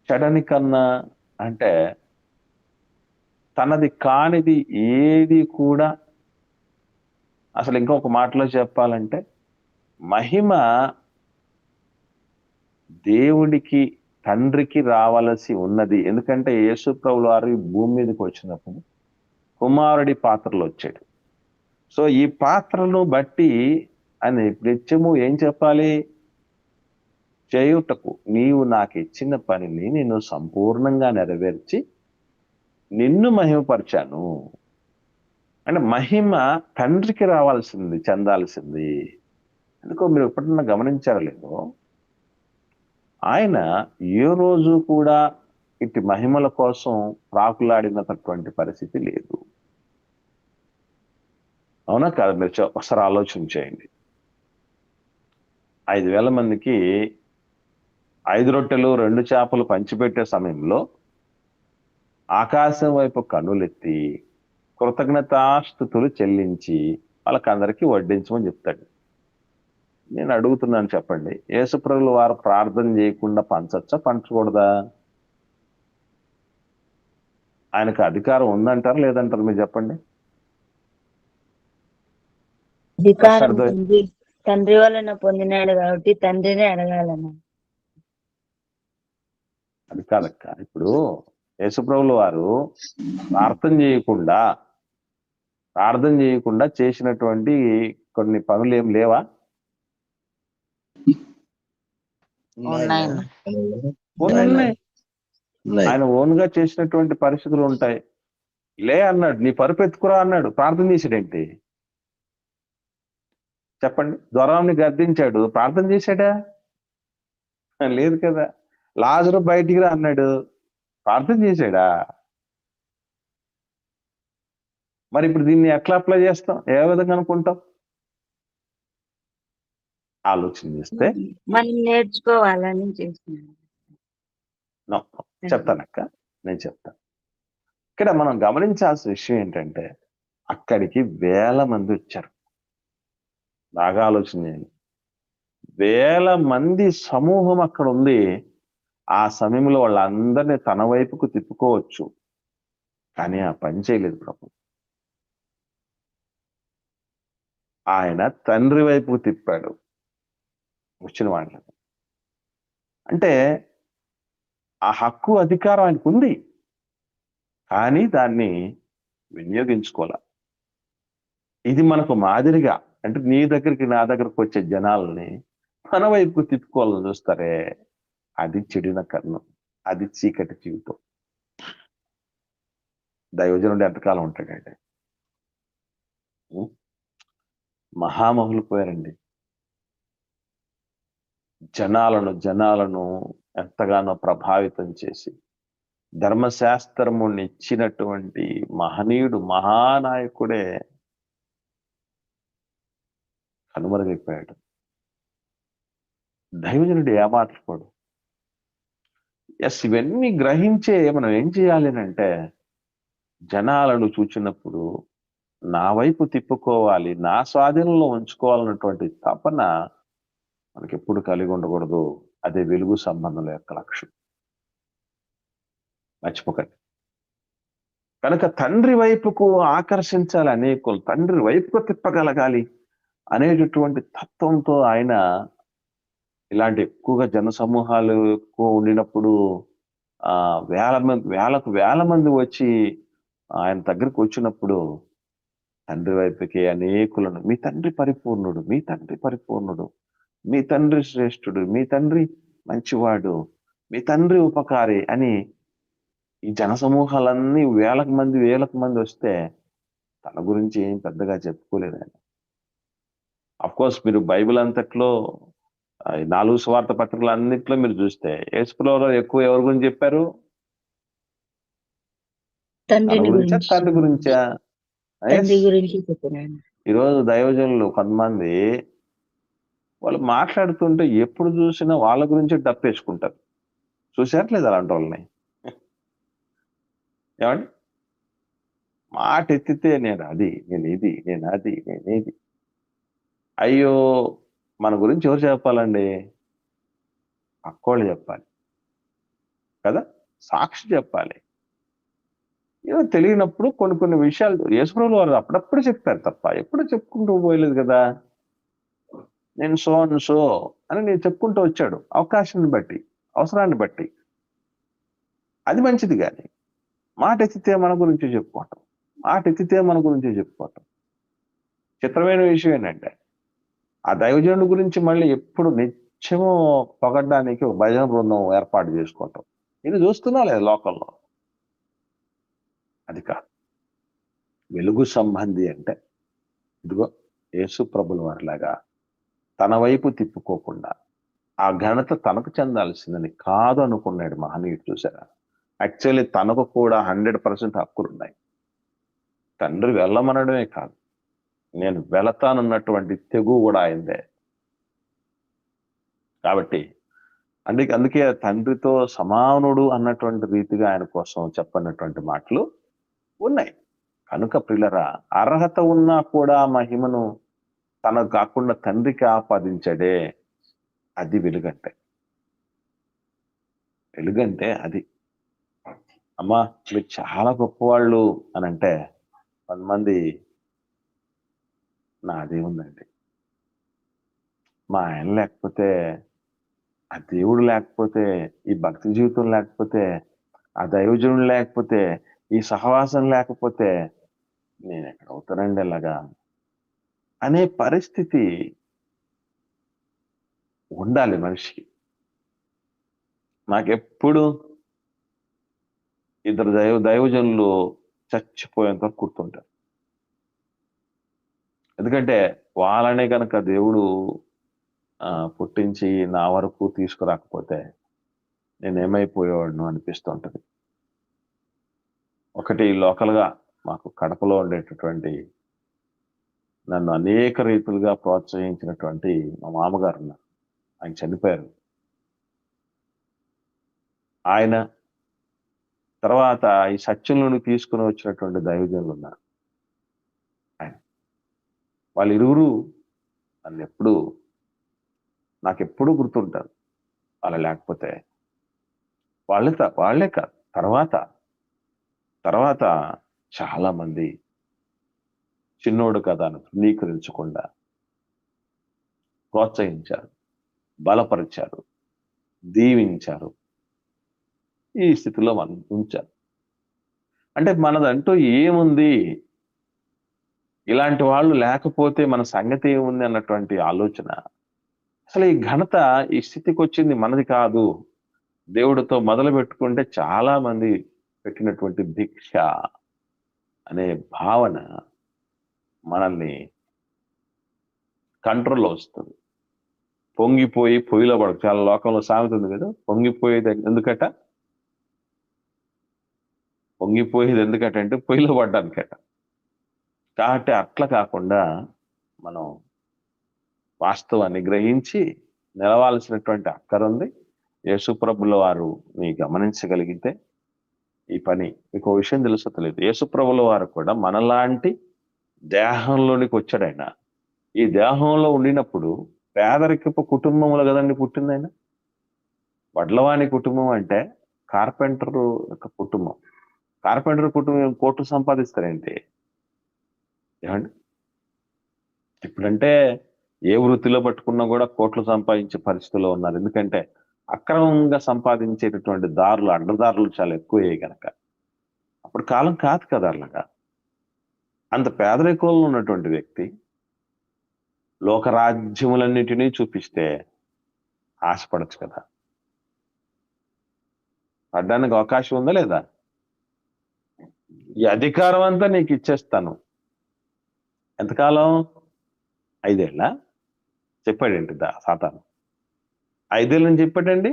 చెడని కన్నా, అంటే తనది కానిది ఏది కూడా, అసలు ఇంకొక మాటలో చెప్పాలంటే మహిమ దేవుడికి తండ్రికి రావలసి ఉన్నది. ఎందుకంటే యేసుప్రభుల వారు భూమి మీదకి వచ్చినప్పుడు కుమారుడి పాత్రలో వచ్చాడు. సో ఈ పాత్రను బట్టి అని నిత్యము ఏం చెప్పాలి? చేయుటకు నీవు నాకు ఇచ్చిన పనిని నేను సంపూర్ణంగా నెరవేర్చి నిన్ను మహిమపరిచాను. అంటే మహిమ తండ్రికి రావాల్సింది, చెందాల్సింది. ఎందుకో మీరు ఎప్పుడన్నా గమనించారో లేదో, ఆయన ఏ రోజు కూడా ఇటు మహిమల కోసం ప్రాకులాడినటువంటి పరిస్థితి లేదు. అవునా కాదు? మీరు ఒకసారి ఆలోచన చేయండి. 5,000 మందికి 5 రొట్టెలు 2 చేపలు పంచిపెట్టే సమయంలో ఆకాశం వైపు కన్నులెత్తి కృతజ్ఞతాస్తుతులు చెల్లించి వాళ్ళకందరికీ వడ్డించమని చెప్తాడు. నేను అడుగుతున్నాను, చెప్పండి, యేసుప్రభులు వారు ప్రార్థన చేయకుండా పంచచ్చా, పంచకూడదా? ఆయనకు అధికారం ఉందంటారా లేదంటారు? మీరు చెప్పండి. అధికారం తండ్రి వలన పొందినాడు కాబట్టి తండ్రినే అడగాలన్నా. అది కాదక్క. ఇప్పుడు యేసుప్రభులు వారు ప్రార్థన చేయకుండా చేసినటువంటి కొన్ని పనులు ఏం లేవా? ఉన్నాయి. ఆయన ఓన్ గా చేసినటువంటి పరిస్థితులు ఉంటాయి. లే అన్నాడు, నీ పరుపు ఎత్తుకురా అన్నాడు, ప్రార్థన చేసాడేంటి? చెప్పండి. ద్వారాన్ని గద్దించాడు, ప్రార్థన చేశాడా? లేదు కదా. లాజరు బయటికి రా అన్నాడు, ప్రార్థన చేశాడా? మరి ఇప్పుడు దీన్ని ఎట్లా అప్లై చేస్తాం? ఏ విధంగా అనుకుంటాం? ఆలోచన చేస్తే మనం నేర్చుకోవాలని చేస్తున్నాను. చెప్తానక్క, నేను చెప్తాను. ఇక్కడ మనం గమనించాల్సిన విషయం ఏంటంటే, అక్కడికి 1000 మంది వచ్చారు. బాగా ఆలోచన చేయండి. 1000 మంది సమూహం అక్కడ ఉంది. ఆ సమయంలో వాళ్ళందరినీ తన వైపుకు తిప్పుకోవచ్చు, కానీ ఆ పని చేయలేదు ప్రభు. ఆయన తండ్రి వైపుకు తిప్పాడు వచ్చిన వాళ్ళని. అంటే ఆ హక్కు అధికారం ఆయనకు ఉంది, కానీ దాన్ని వినియోగించుకోవాలి. ఇది మనకు మాదిరిగా, అంటే నీ దగ్గరికి నా దగ్గరకు వచ్చే జనాలని మన వైపుకు తిప్పుకోవాలని చూస్తారే, అది చెడిన కర్ణం, అది చీకటి జీవితం. దైవజనుడు ఎంతకాలం ఉంటాడండి? మహామహులు పోయారండి. జనాలను ఎంతగానో ప్రభావితం చేసి ధర్మశాస్త్రము ఇచ్చినటువంటి మహనీయుడు, మహానాయకుడే కనుమరుగైపోయాడు. దైవజనుడు ఏమాత్రపోడు. ఎస్, ఇవన్నీ గ్రహించే మనం ఏం చేయాలి అంటే, జనాలను చూచినప్పుడు నా వైపు తిప్పుకోవాలి, నా స్వాధీనంలో ఉంచుకోవాలన్నటువంటి తపన మనకి ఎప్పుడు కలిగి ఉండకూడదు. అదే వెలుగు సంబంధం యొక్క లక్ష్యం, మర్చిపోకండి. కనుక తండ్రి వైపుకు ఆకర్షించాలి అనేకులు, తండ్రి వైపుకు తిప్పగలగాలి అనేటటువంటి తత్వంతో ఆయన ఇలాంటి ఎక్కువగా జనసమూహాలు ఎక్కువ ఉండినప్పుడు వేల మంది వచ్చి ఆయన దగ్గరికి వచ్చినప్పుడు తండ్రి వైపుకి అనేకులను, మీ తండ్రి పరిపూర్ణుడు, మీ తండ్రి పరిపూర్ణుడు, మీ తండ్రి శ్రేష్ఠుడు, మీ తండ్రి మంచివాడు, మీ తండ్రి ఉపకారి అని ఈ జనసమూహాలన్నీ వేలకు మంది వస్తే తన గురించి ఏం పెద్దగా చెప్పుకోలేదు ఆయన. అఫ్ కోర్స్ మీరు బైబిల్ అంతట్లో 4 సువార్త పత్రికలు అన్నిట్లో మీరు చూస్తే యేసుప్రభువు ఎక్కువ ఎవరి గురించి చెప్పారు? తన గురించా, తండ్రి గురించా? ఈరోజు దైవజనులు కొంతమంది వాళ్ళు మాట్లాడుతుంటే ఎప్పుడు చూసినా వాళ్ళ గురించి డప్పేసుకుంటారు. చూసారట్లేదు అలాంటి వాళ్ళని? ఏమండి, మాట ఎత్తితే నేను అది, నేను ఇది, నేను అది, నేను ఇది. అయ్యో, మన గురించి ఎవరు చెప్పాలండి? పక్కోళ్ళు చెప్పాలి కదా, సాక్షి చెప్పాలి. ఏదో తెలియనప్పుడు కొన్ని విషయాలు యేసుప్రభువు వారు అప్పుడప్పుడు చెప్పారు తప్ప ఎప్పుడు చెప్పుకుంటూ పోయలేదు కదా. నేను సో అని నేను చెప్పుకుంటూ వచ్చాడు, అవకాశాన్ని బట్టి, అవసరాన్ని బట్టి. అది మంచిది. కానీ మాట ఎత్తితే మన గురించి చెప్పుకోవటం చిత్రమైన విషయం ఏంటంటే, ఆ దైవజనుడి గురించి మళ్ళీ ఎప్పుడు నిత్యము పొగడ్డానికి ఒక భజన బృందం ఏర్పాటు చేసుకోవటం, ఇది చూస్తున్నా లేదు లోకల్లో. అది కాదు. వెలుగు సంబంధి అంటే ఇదిగో యేసు ప్రభుల వారిలాగా తన వైపు తిప్పుకోకుండా ఆ ఘనత తనకు చెందాల్సిందని కాదు అనుకున్నాడు మహనీయుడు. చూసారా, యాక్చువల్లీ తనకు కూడా 100% హక్కులున్నాయి. తండ్రి వెళ్ళమనడమే కాదు, నేను వెళతానన్నటువంటి తెగు కూడా అయిందే. కాబట్టి అందుకే తండ్రితో సమానుడు అన్నటువంటి రీతిగా ఆయన కోసం చెప్పనటువంటి మాటలు ఉన్నాయి. కనుక ప్రియులరా, అర్హత ఉన్నా కూడా మహిమను తనకు కాకుండా తండ్రికి ఆపాదించడే, అది వెలుగంటే. అది. అమ్మా, మీరు చాలా గొప్పవాళ్ళు అని అంటే కొంతమంది, నాదే ఉందండి, మా ఆయన లేకపోతే, ఆ దేవుడు లేకపోతే, ఈ భక్తి జీవితం లేకపోతే, ఆ దైవజనుడు లేకపోతే, ఈ సహవాసం లేకపోతే నేను ఎక్కడ అవుతానండి అలాగా అనే పరిస్థితి ఉండాలి మనిషికి. నాకెప్పుడు ఇద్దరు దైవజనులు చచ్చిపోయేంత వరకు గుర్తుంటారు. ఎందుకంటే వాళ్ళనే కనుక దేవుడు పుట్టించి నా వరకు తీసుకురాకపోతే నేనేమైపోయేవాడును అనిపిస్తుంటది. ఒకటి లోకల్గా మాకు కడపలో ఉండేటటువంటి, నన్ను అనేక రీతులుగా ప్రోత్సహించినటువంటి మా మామగారు ఉన్నారు. ఆయన చనిపోయారు. ఆయన తర్వాత ఈ సత్యంలోని తీసుకుని వచ్చినటువంటి దైవజనులు ఉన్నారు. వాళ్ళు ఇరువురు నన్ను నాకెప్పుడు గుర్తుంటారు. అలా లేకపోతే వాళ్ళే కాదు, తర్వాత చాలా మంది చిన్నోడు కదా అని తృణీకరించకుండా ప్రోత్సహించారు, బలపరిచారు, దీవించారు, ఈ స్థితిలో మనం ఉంచారు. అంటే మనదంటూ ఏముంది, ఇలాంటి వాళ్ళు లేకపోతే మన సంగతి ఏముంది అన్నటువంటి ఆలోచన. అసలు ఈ ఘనత, ఈ స్థితికి వచ్చింది మనది కాదు. దేవుడితో మొదలు పెట్టుకుంటే చాలా మంది పెట్టినటువంటి భిక్ష అనే భావన మనల్ని కంట్రోల్లో వస్తుంది. పొంగిపోయి పొయ్యిలో పడ, చాలా లోకంలో సామెత ఉంది కదా, పొంగిపోయేది ఎందుకట, పొంగిపోయేది ఎందుకట అంటే పొయ్యిలో పడ్డానికట. కాబట్టి అట్లా కాకుండా మనం వాస్తవాన్ని గ్రహించి నిలవాల్సినటువంటి అక్కర ఉంది. యేసుప్రభుల వారు నీ గమనించగలిగితే ఈ పని, మీకు ఒక విషయం తెలుసో తెలియదు, యేసుప్రభుల వారు కూడా మనలాంటి దేహంలోనికి వచ్చాడు. ఆయన ఈ దేహంలో ఉండినప్పుడు పేదరికపు కుటుంబంలో కదండి పుట్టింది ఆయన. వడ్లవాణి కుటుంబం అంటే కార్పెంటర్ యొక్క కుటుంబం. కార్పెంటర్ కుటుంబం కోట్లు సంపాదిస్తారేంటి ఏమండి? ఇప్పుడంటే ఏ వృత్తిలో పట్టుకున్నా కూడా కోట్లు సంపాదించే పరిస్థితిలో ఉన్నారు. ఎందుకంటే అక్రమంగా సంపాదించేటటువంటి దారులు, అడ్డదారులు చాలా ఎక్కువయ్యాయి కనుక. అప్పుడు కాలం కాదు కదా అలాగా. అంత పేదరికంలో ఉన్నటువంటి వ్యక్తి లోకరాజ్యములన్నిటినీ చూపిస్తే ఆశపడచ్చు కదా. పడ్డానికి అవకాశం ఉందా లేదా? ఈ అధికారం అంతా నీకు ఇచ్చేస్తాను. ఎంతకాలం? 5 ఏళ్ళ చెప్పాడేంటి సాతాను? 5 ఏళ్ళని చెప్పాడండి.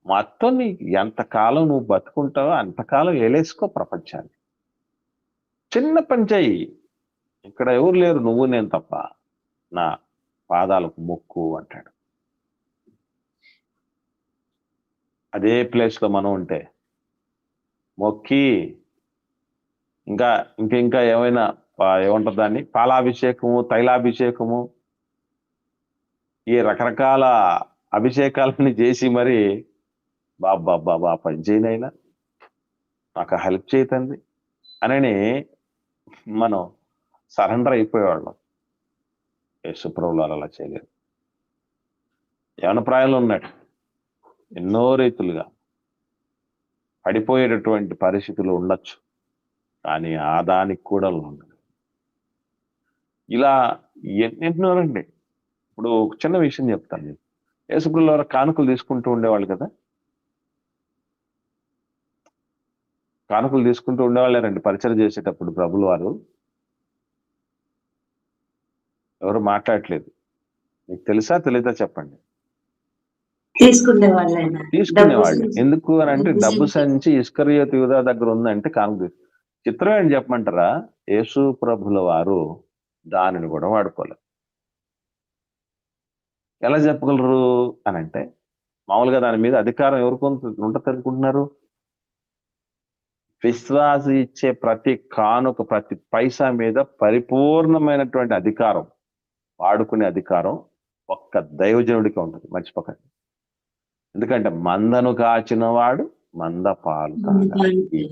మొత్తం నీకు ఎంతకాలం నువ్వు బతుకుంటావో అంతకాలం ఏలేసుకో ప్రపంచాన్ని. చిన్న పని చెయ్యి, ఇక్కడ ఎవరు లేరు, నువ్వు నేను తప్ప, నా పాదాలకు మొక్కు అంటాడు. అదే ప్లేస్లో మనం ఉంటే మొక్కి ఇంకా ఏమైనా ఏమంటారు దాన్ని, పాలాభిషేకము, తైలాభిషేకము, ఈ రకరకాల అభిషేకాలని చేసి మరి బాబా పని చేయనైనా నాకు హెల్ప్ చేయతండి అని మనం సరెండర్ అయిపోయేవాళ్ళం. యేసుప్రభులు అలా చేయలేదు. యవన ప్రాయంలో ఉన్నాడు, ఎన్నో రీతులుగా పడిపోయేటటువంటి పరిస్థితులు ఉండొచ్చు, కానీ ఆదానికి కూడా ఉండదు. ఇలా ఎన్నెన్నోనండి. ఇప్పుడు ఒక చిన్న విషయం చెప్తాను నేను. యేసుప్రభుల వారు కానుకలు తీసుకుంటూ ఉండేవాళ్ళు కదా, కానుకలు తీసుకుంటూ ఉండేవాళ్ళేనండి పరిచయం చేసేటప్పుడు. ప్రభుల వారు ఎవరు మాట్లాడట్లేదు, మీకు తెలుసా తెలియదా చెప్పండి. తీసుకునేవాళ్ళు. ఎందుకు అని అంటే డబ్బు సంచి ఇస్కరియోతు యూదా దగ్గర ఉందంటే కానుక. చిత్రం ఏంటి చెప్పమంటారా? యేసు ప్రభుల వారు దానిని కూడా వాడుకోలేదు. ఎలా చెప్పగలరు అని అంటే, మామూలుగా దాని మీద అధికారం ఎవరికి ఉంటుంది అనుకుంటున్నారు? విశ్వాసి ఇచ్చే ప్రతి కానుక, ప్రతి పైసా మీద పరిపూర్ణమైనటువంటి అధికారం, వాడుకునే అధికారం ఒక్క దైవజనుడికి ఉంటుంది, మర్చిపోకండి. ఎందుకంటే మందను కాచిన వాడు మంద పాలు తాగాలి.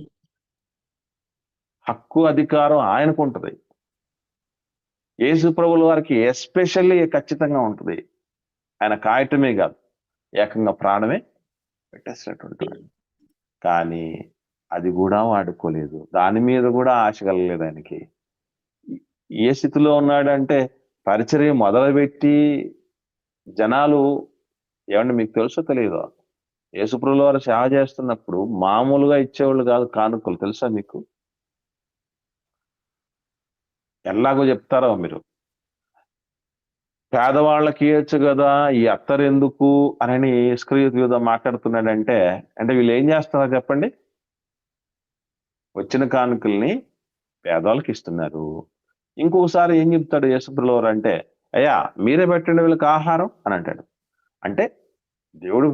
హక్కు అధికారం ఆయనకు ఉంటుంది. యేసు ప్రభుల వారికి ఎస్పెషల్లీ ఖచ్చితంగా ఉంటుంది. ఆయన కాయటమే కాదు, ఏకంగా ప్రాణమే పెట్టేసినటువంటి వాడు. కానీ అది కూడా వాడుకోలేదు, దాని మీద కూడా ఆశ కలగలేదు ఆయనకి. ఏ స్థితిలో ఉన్నాడంటే, పరిచర్య మొదలుపెట్టి జనాలు, ఏమంటే మీకు తెలుసో తెలియదో, యేసుప్రభుల వారు సేవ చేస్తున్నప్పుడు మామూలుగా ఇచ్చేవాళ్ళు కాదు కానుకలు, తెలుసా మీకు? ఎలాగో చెప్తారో మీరు, పేదవాళ్ళకి ఇవ్వచ్చు కదా, ఈ అత్తరు ఎందుకు అని ఇస్కరియోతు యూదా మాట్లాడుతున్నాడంటే, అంటే వీళ్ళు ఏం చేస్తున్నారు చెప్పండి? వచ్చిన కానుకల్ని పేదవాళ్ళకి ఇస్తున్నారు. ఇంకొకసారి ఏం చెప్తాడు యేసుప్రభుల వారు అంటే, అయ్యా మీరే పెట్టండి వీళ్ళకి ఆహారం అని అంటాడు. అంటే దేవుడు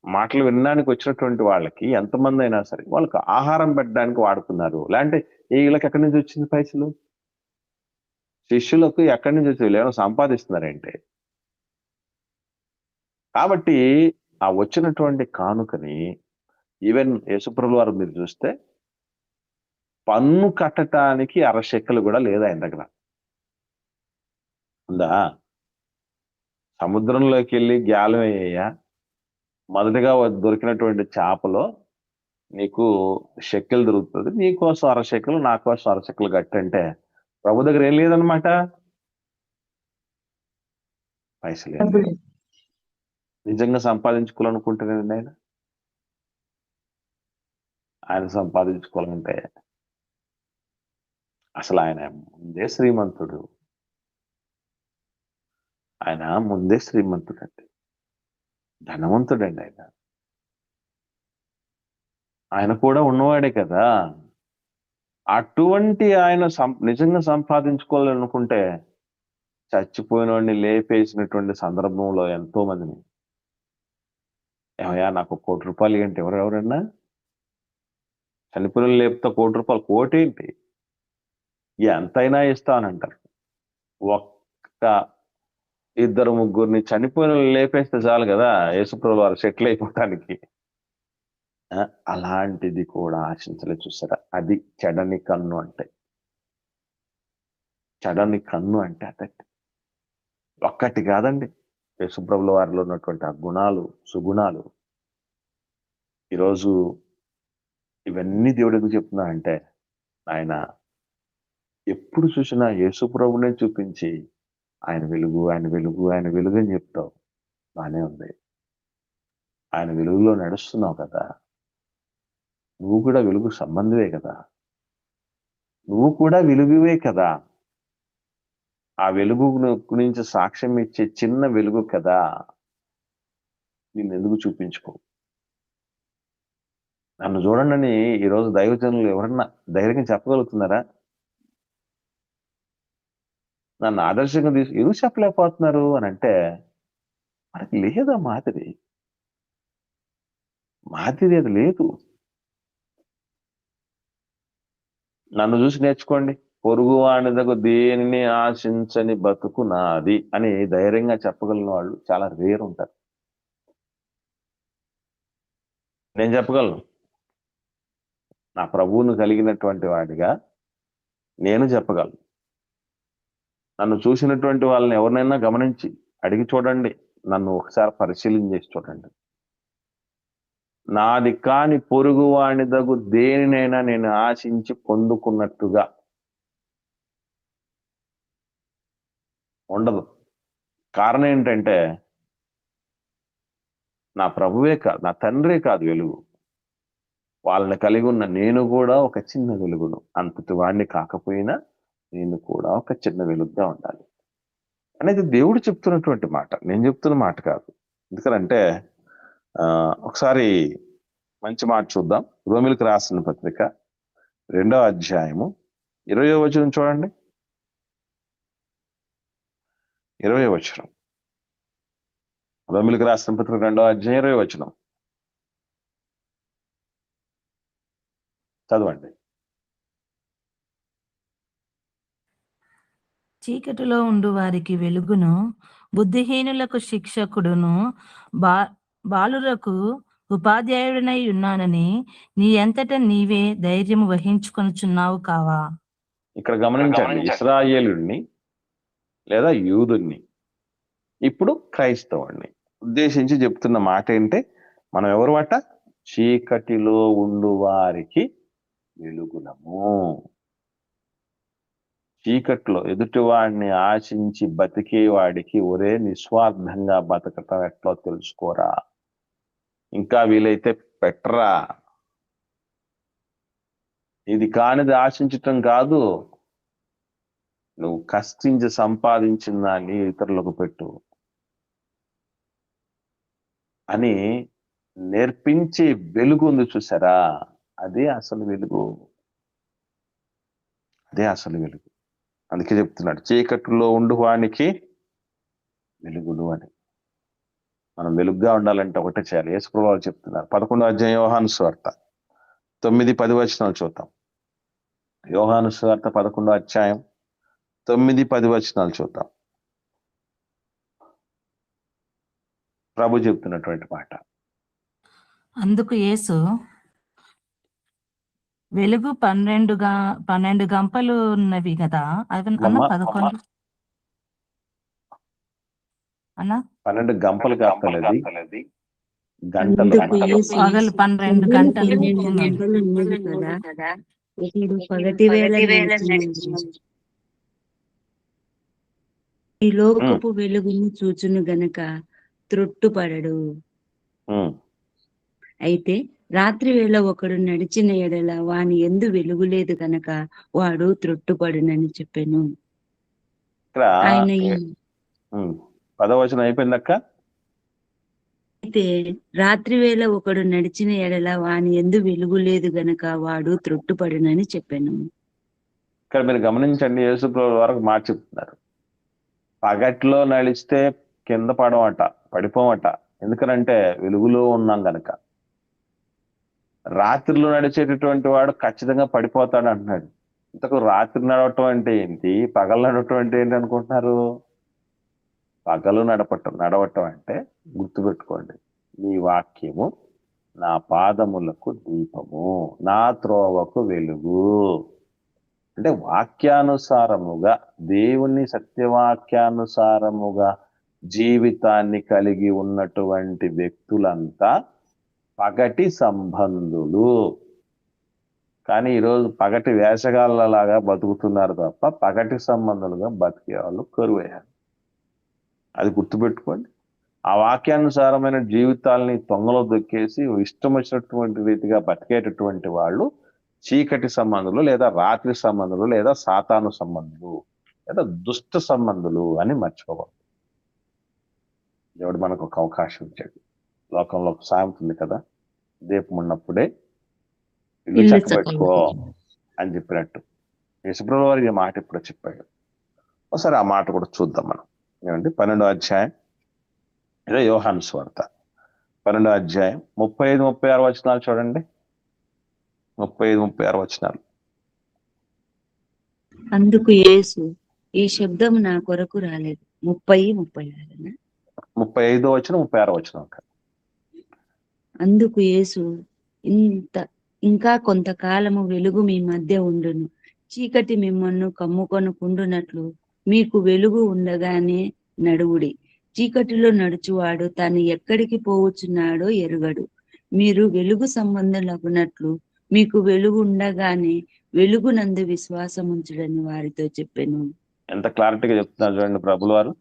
మాటలు వినడానికి వచ్చినటువంటి వాళ్ళకి ఎంతమంది అయినా సరే వాళ్ళకి ఆహారం పెట్టడానికి వాడుతున్నారు. లేదంటే వీళ్ళకి ఎక్కడి నుంచి వచ్చింది పైసలు? శిష్యులకు ఎక్కడి నుంచి వచ్చి ఏమైనా సంపాదిస్తున్నారంటే. కాబట్టి ఆ వచ్చినటువంటి కానుకని ఈవెన్ యేసుప్రభుల వారు మీరు చూస్తే పన్ను కట్టడానికి 60 షెకెలు కూడా లేదు ఆయన దగ్గర. ఉందా? సముద్రంలోకి వెళ్ళి గ్యాలం వేయ్యా, మొదటగా దొరికినటువంటి చేపలో నీకు షెక్కెలు దొరుకుతుంది, నీకోసం 1/2 షెకెలు, నా కోసం 1/2 షెకెలు కట్టంటే ప్రభు దగ్గర ఏం లేదనమాట, పైసలు ఏం లేదు. నిజంగా సంపాదించుకోవాలనుకుంటున్నాడండి ఆయన సంపాదించుకోవాలంటే అసలు ఆయన ముందే శ్రీమంతుడు, ఆయన ముందే శ్రీమంతుడండి, ధనవంతుడండి. ఆయన కూడా ఉన్నవాడే కదా. అటువంటి ఆయన నిజంగా సంపాదించుకోవాలనుకుంటే చచ్చిపోయిన వాడిని లేపేసినటువంటి సందర్భంలో ఎంతో మందిని, ఏమయ్యా నాకు 1 కోటి రూపాయలు ఏంటి, ఎవరెవరన్నా చనిపోయిన లేపితే 1 కోటి రూపాయలు, కోటి ఏంటి, ఎంతైనా ఇస్తానంటారు. ఒక్క 2-3 చనిపోయిన లేపేస్తే చాలు కదా యేసుప్రభువు వారు సెటిల్ అయిపోవటానికి. అలాంటిది కూడా ఆశించలే. చూసారా, అది చెడని కన్ను అంటే. చెడని కన్ను అంటే అదే. ఒక్కటి కాదండి యేసుప్రభుల వారిలో ఉన్నటువంటి ఆ గుణాలు, సుగుణాలు. ఈరోజు ఇవన్నీ దేవుడు ఎందుకు చెప్తున్నా అంటే, ఆయన ఎప్పుడు చూసినా యేసుప్రభునే చూపించి ఆయన వెలుగు, ఆయన వెలుగు, ఆయన వెలుగు అని చెప్తావు, బానే ఉంది. ఆయన వెలుగులో నడుస్తున్నావు కదా, నువ్వు కూడా వెలుగు సంబంధివే కదా, నువ్వు కూడా వెలుగువే కదా, ఆ వెలుగు గురించి సాక్ష్యం ఇచ్చే చిన్న వెలుగు కదా, నిన్ను ఎందుకు చూపించుకో. నన్ను చూడండి అని ఈరోజు దైవజనులు ఎవరన్నా ధైర్యంగా చెప్పగలుగుతున్నారా? నన్ను ఆదర్శంగా ఎందుకు చెప్పలేకపోతున్నారు అని అంటే, మనకి లేదా మాదిరి అది లేదు. నన్ను చూసి నేర్చుకోండి, పొరుగు వాని దగ్గర దేనిని ఆశించని బతుకు నాది అని ధైర్యంగా చెప్పగలిగిన వాళ్ళు చాలా రేర్ ఉంటారు. నేను చెప్పగలను, నా ప్రభువును కలిగినటువంటి వాడిగా నేను చెప్పగలను. నన్ను చూసినటువంటి వాళ్ళని ఎవరినైనా గమనించి అడిగి చూడండి, నన్ను ఒకసారి పరిశీలన చేసి చూడండి. నాది కాని పొరుగు వాని దగ్గర దేనినైనా నేను ఆశించి పొందుకున్నట్టుగా ఉండదు. కారణం ఏంటంటే, నా ప్రభువే కాదు, నా తండ్రే కాదు వెలుగు, వాళ్ళని కలిగి ఉన్న నేను కూడా ఒక చిన్న వెలుగును. అంతటి వాడిని కాకపోయినా నేను కూడా ఒక చిన్న వెలుగుగా ఉండాలి అనేది దేవుడు చెప్తున్నటువంటి మాట, నేను చెప్తున్న మాట కాదు. ఎందుకంటే ఒకసారి మంచి మాట చూద్దాం. రోమిలకు రాసిన పత్రిక 2వ అధ్యాయము 20వ వచనం చూడండి. 20వ వచనం, రోమిలకు రాసిన పత్రిక 2వ అధ్యాయం 20వ వచనం చదవండి. చీకటిలో ఉండు వారికి వెలుగును, బుద్ధిహీనులకు శిక్షకుడును, బాలురకు ఉపాధ్యాయుడినై ఉన్నానని నీ అంతటా నీవే ధైర్యం వహించుకొనుచున్నావు కావా? ఇక్కడ గమనించండి, ఇశ్రాయేలుడిని లేదా యూదుని, ఇప్పుడు క్రైస్తవుడిని ఉద్దేశించి చెప్తున్న మాట ఏంటే, మనం ఎవరు అట? చీకటిలో ఉండు వారికి వెలుగునము. చీకట్లో ఎదుటివాడిని ఆశించి బతికేవాడికి ఒరే నిస్వార్థంగా బతకటం ఎట్లో తెలుసుకోరా, ఇంకా వీలైతే పెట్టరా. ఇది కానిది ఆశించటం కాదు, నువ్వు కష్టించి సంపాదించిన దాన్ని ఇతరులకు పెట్టు అని నేర్పించే వెలుగు ఉంది చూసారా, అదే అసలు వెలుగు, అదే అసలు వెలుగు. అందుకే చెప్తున్నాడు, చీకటిలో ఉండు వానికి వెలుగులు అని. మనం వెలుగుగా ఉండాలంటే ఒకటే చేయాలి. యేసుప్రభువు చెప్తున్నారు. 11వ అధ్యాయం యోహాను సువార్త 9-10 వచనాలు చూద్దాం. యోహాను సువార్త 11వ అధ్యాయం 9-10 వచనాలు చూద్దాం. ప్రభు చెప్తున్నటువంటి మాట. అందుకు యేసు, వెలుగు 12 గంపలు ఉన్నవి కదా, అవి 11 అలా 12 గంపలు కాస్తలేదు, గంటలు అందుకు గంటలు. యేసు పగలు 12 పగలు గంటలు 12 ఉన్నది. గంటలు ఉన్నది కదా, ఇతడు పగటి వేళ నడిచినవాడు. ఈ లోకపు వెలుగును చూచును గనక త్రొట్టుపడడు. ఉమ్. అయితే రాత్రి వేళ ఒకడు నడిచిన ఎడల వాని యందు వెలుగులేదు గనక వాడు త్రొట్టుపడునని చెప్పాను. ఇక్కడ ఆయన 10వ వచనం అయిపోయిందక్క. అయితే రాత్రి వేళ ఒకడు నడిచిన ఎడల వాని యందు వెలుగులేదు గనక వాడు త్రొట్టుపడునని చెప్పాను. ఇక్కడ మీరు గమనించండి, యేసుప్రభుల వరకు మాట చెప్తున్నారు. పగట్లో నడిస్తే కింద పడిపోమట. ఎందుకనంటే వెలుగులో ఉన్నాం గనక. రాత్రిలో నడిచేటటువంటి వాడు ఖచ్చితంగా పడిపోతాడు అంటున్నాడు. ఇంతకు రాత్రి నడవటం అంటే ఏంటి, పగలు నడవటం అంటే ఏంటి అనుకుంటున్నారు? పగలు నడవటం అంటే గుర్తుపెట్టుకోండి, నీ వాక్యము నా పాదములకు దీపము, నా త్రోవకు వెలుగు. అంటే వాక్యానుసారముగా, దేవుని సత్యవాక్యానుసారముగా జీవితాన్ని కలిగి ఉన్నటువంటి వ్యక్తులంతా పగటి సంబంధులు. కానీ ఈరోజు పగటి వేషగాళ్ళలాగా బతుకుతున్నారు తప్ప పగటి సంబంధులుగా బతికే వాళ్ళు కరువయ్యారు. అది గుర్తుపెట్టుకోండి. ఆ వాక్యానుసారమైన జీవితాలని తొంగలో దొక్కేసి ఇష్టం వచ్చినటువంటి రీతిగా బతికేటటువంటి వాళ్ళు చీకటి సంబంధులు, లేదా రాత్రి సంబంధులు, లేదా సాతాను సంబంధులు, లేదా దుష్ట సంబంధులు అని మర్చిపోకూడదు. దేవుడు మనకు ఒక అవకాశం ఇచ్చాడు. లోకంలో ఒక సామెత ఉంది కదా, దీపం ఉన్నప్పుడే ఇల్లు చక్కబెట్టుకో అని చెప్పినట్టు యేసుప్రభువు వారు ఈ మాట ఇప్పుడు చెప్పాడు. ఒకసారి ఆ మాట కూడా చూద్దాం మనం. ఏమంటే 12వ అధ్యాయం, ఇదే యోహాను సువార్త 12వ అధ్యాయం 35-36 వచనాలు చూడండి. 35-36 వచనాలు. అందుకు యేసు, ఈ శబ్దం నా కొరకు రాలేదు. 30-36. 35వ వచనం 36వ వచనం. అందుకు యేసు, ఇంకా కొంతకాలము వెలుగు మీ మధ్య ఉండును, చీకటి మిమ్మల్ని కమ్ముకొనకుండునట్లు మీకు వెలుగు ఉండగానే నడువుడి. చీకటిలో నడుచువాడు తాను ఎక్కడికి పోవచ్చున్నాడో ఎరుగడు. మీరు వెలుగు సంబంధులగునట్లు మీకు వెలుగు ఉండగానే వెలుగునందు విశ్వాసం ఉంచుడని వారితో చెప్పాను. ఎంత క్లారిటీగా చెప్తున్నారు చూడండి ప్రభుల వారు.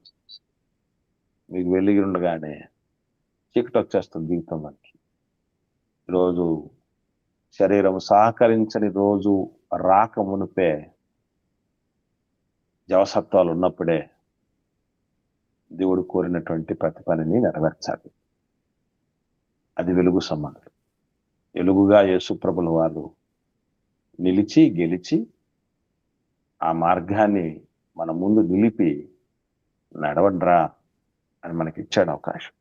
మీకు వెలుగు ఉండగానే చీకటి వచ్చేస్తుంది జీవితంలోకి. ఈరోజు శరీరం సహకరించని రోజు రాక మునిపే జవసత్వాలు ఉన్నప్పుడే దేవుడు కోరినటువంటి ప్రతి పనిని నెరవేర్చాలి. అది వెలుగు సంబంధం. వెలుగుగా యేసు ప్రభుల వారు నిలిచి గెలిచి ఆ మార్గాన్ని మన ముందు నిలిపి నడవండ్రా అని మనకి ఇచ్చాడు అవకాశం.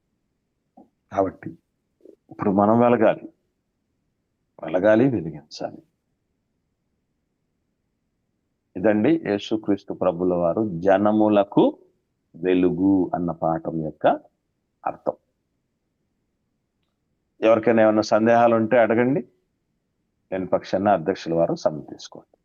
కాబట్టి ఇప్పుడు మనం వెలగాలి, వెలిగించాలి. ఇదండి యేసుక్రీస్తు ప్రభుల వారు జనములకు వెలుగు అన్న పాఠం యొక్క అర్థం. ఎవరికైనా ఏమైనా సందేహాలు ఉంటే అడగండి. లేని పక్షాన అధ్యక్షుల వారు సమయం తీసుకోండి.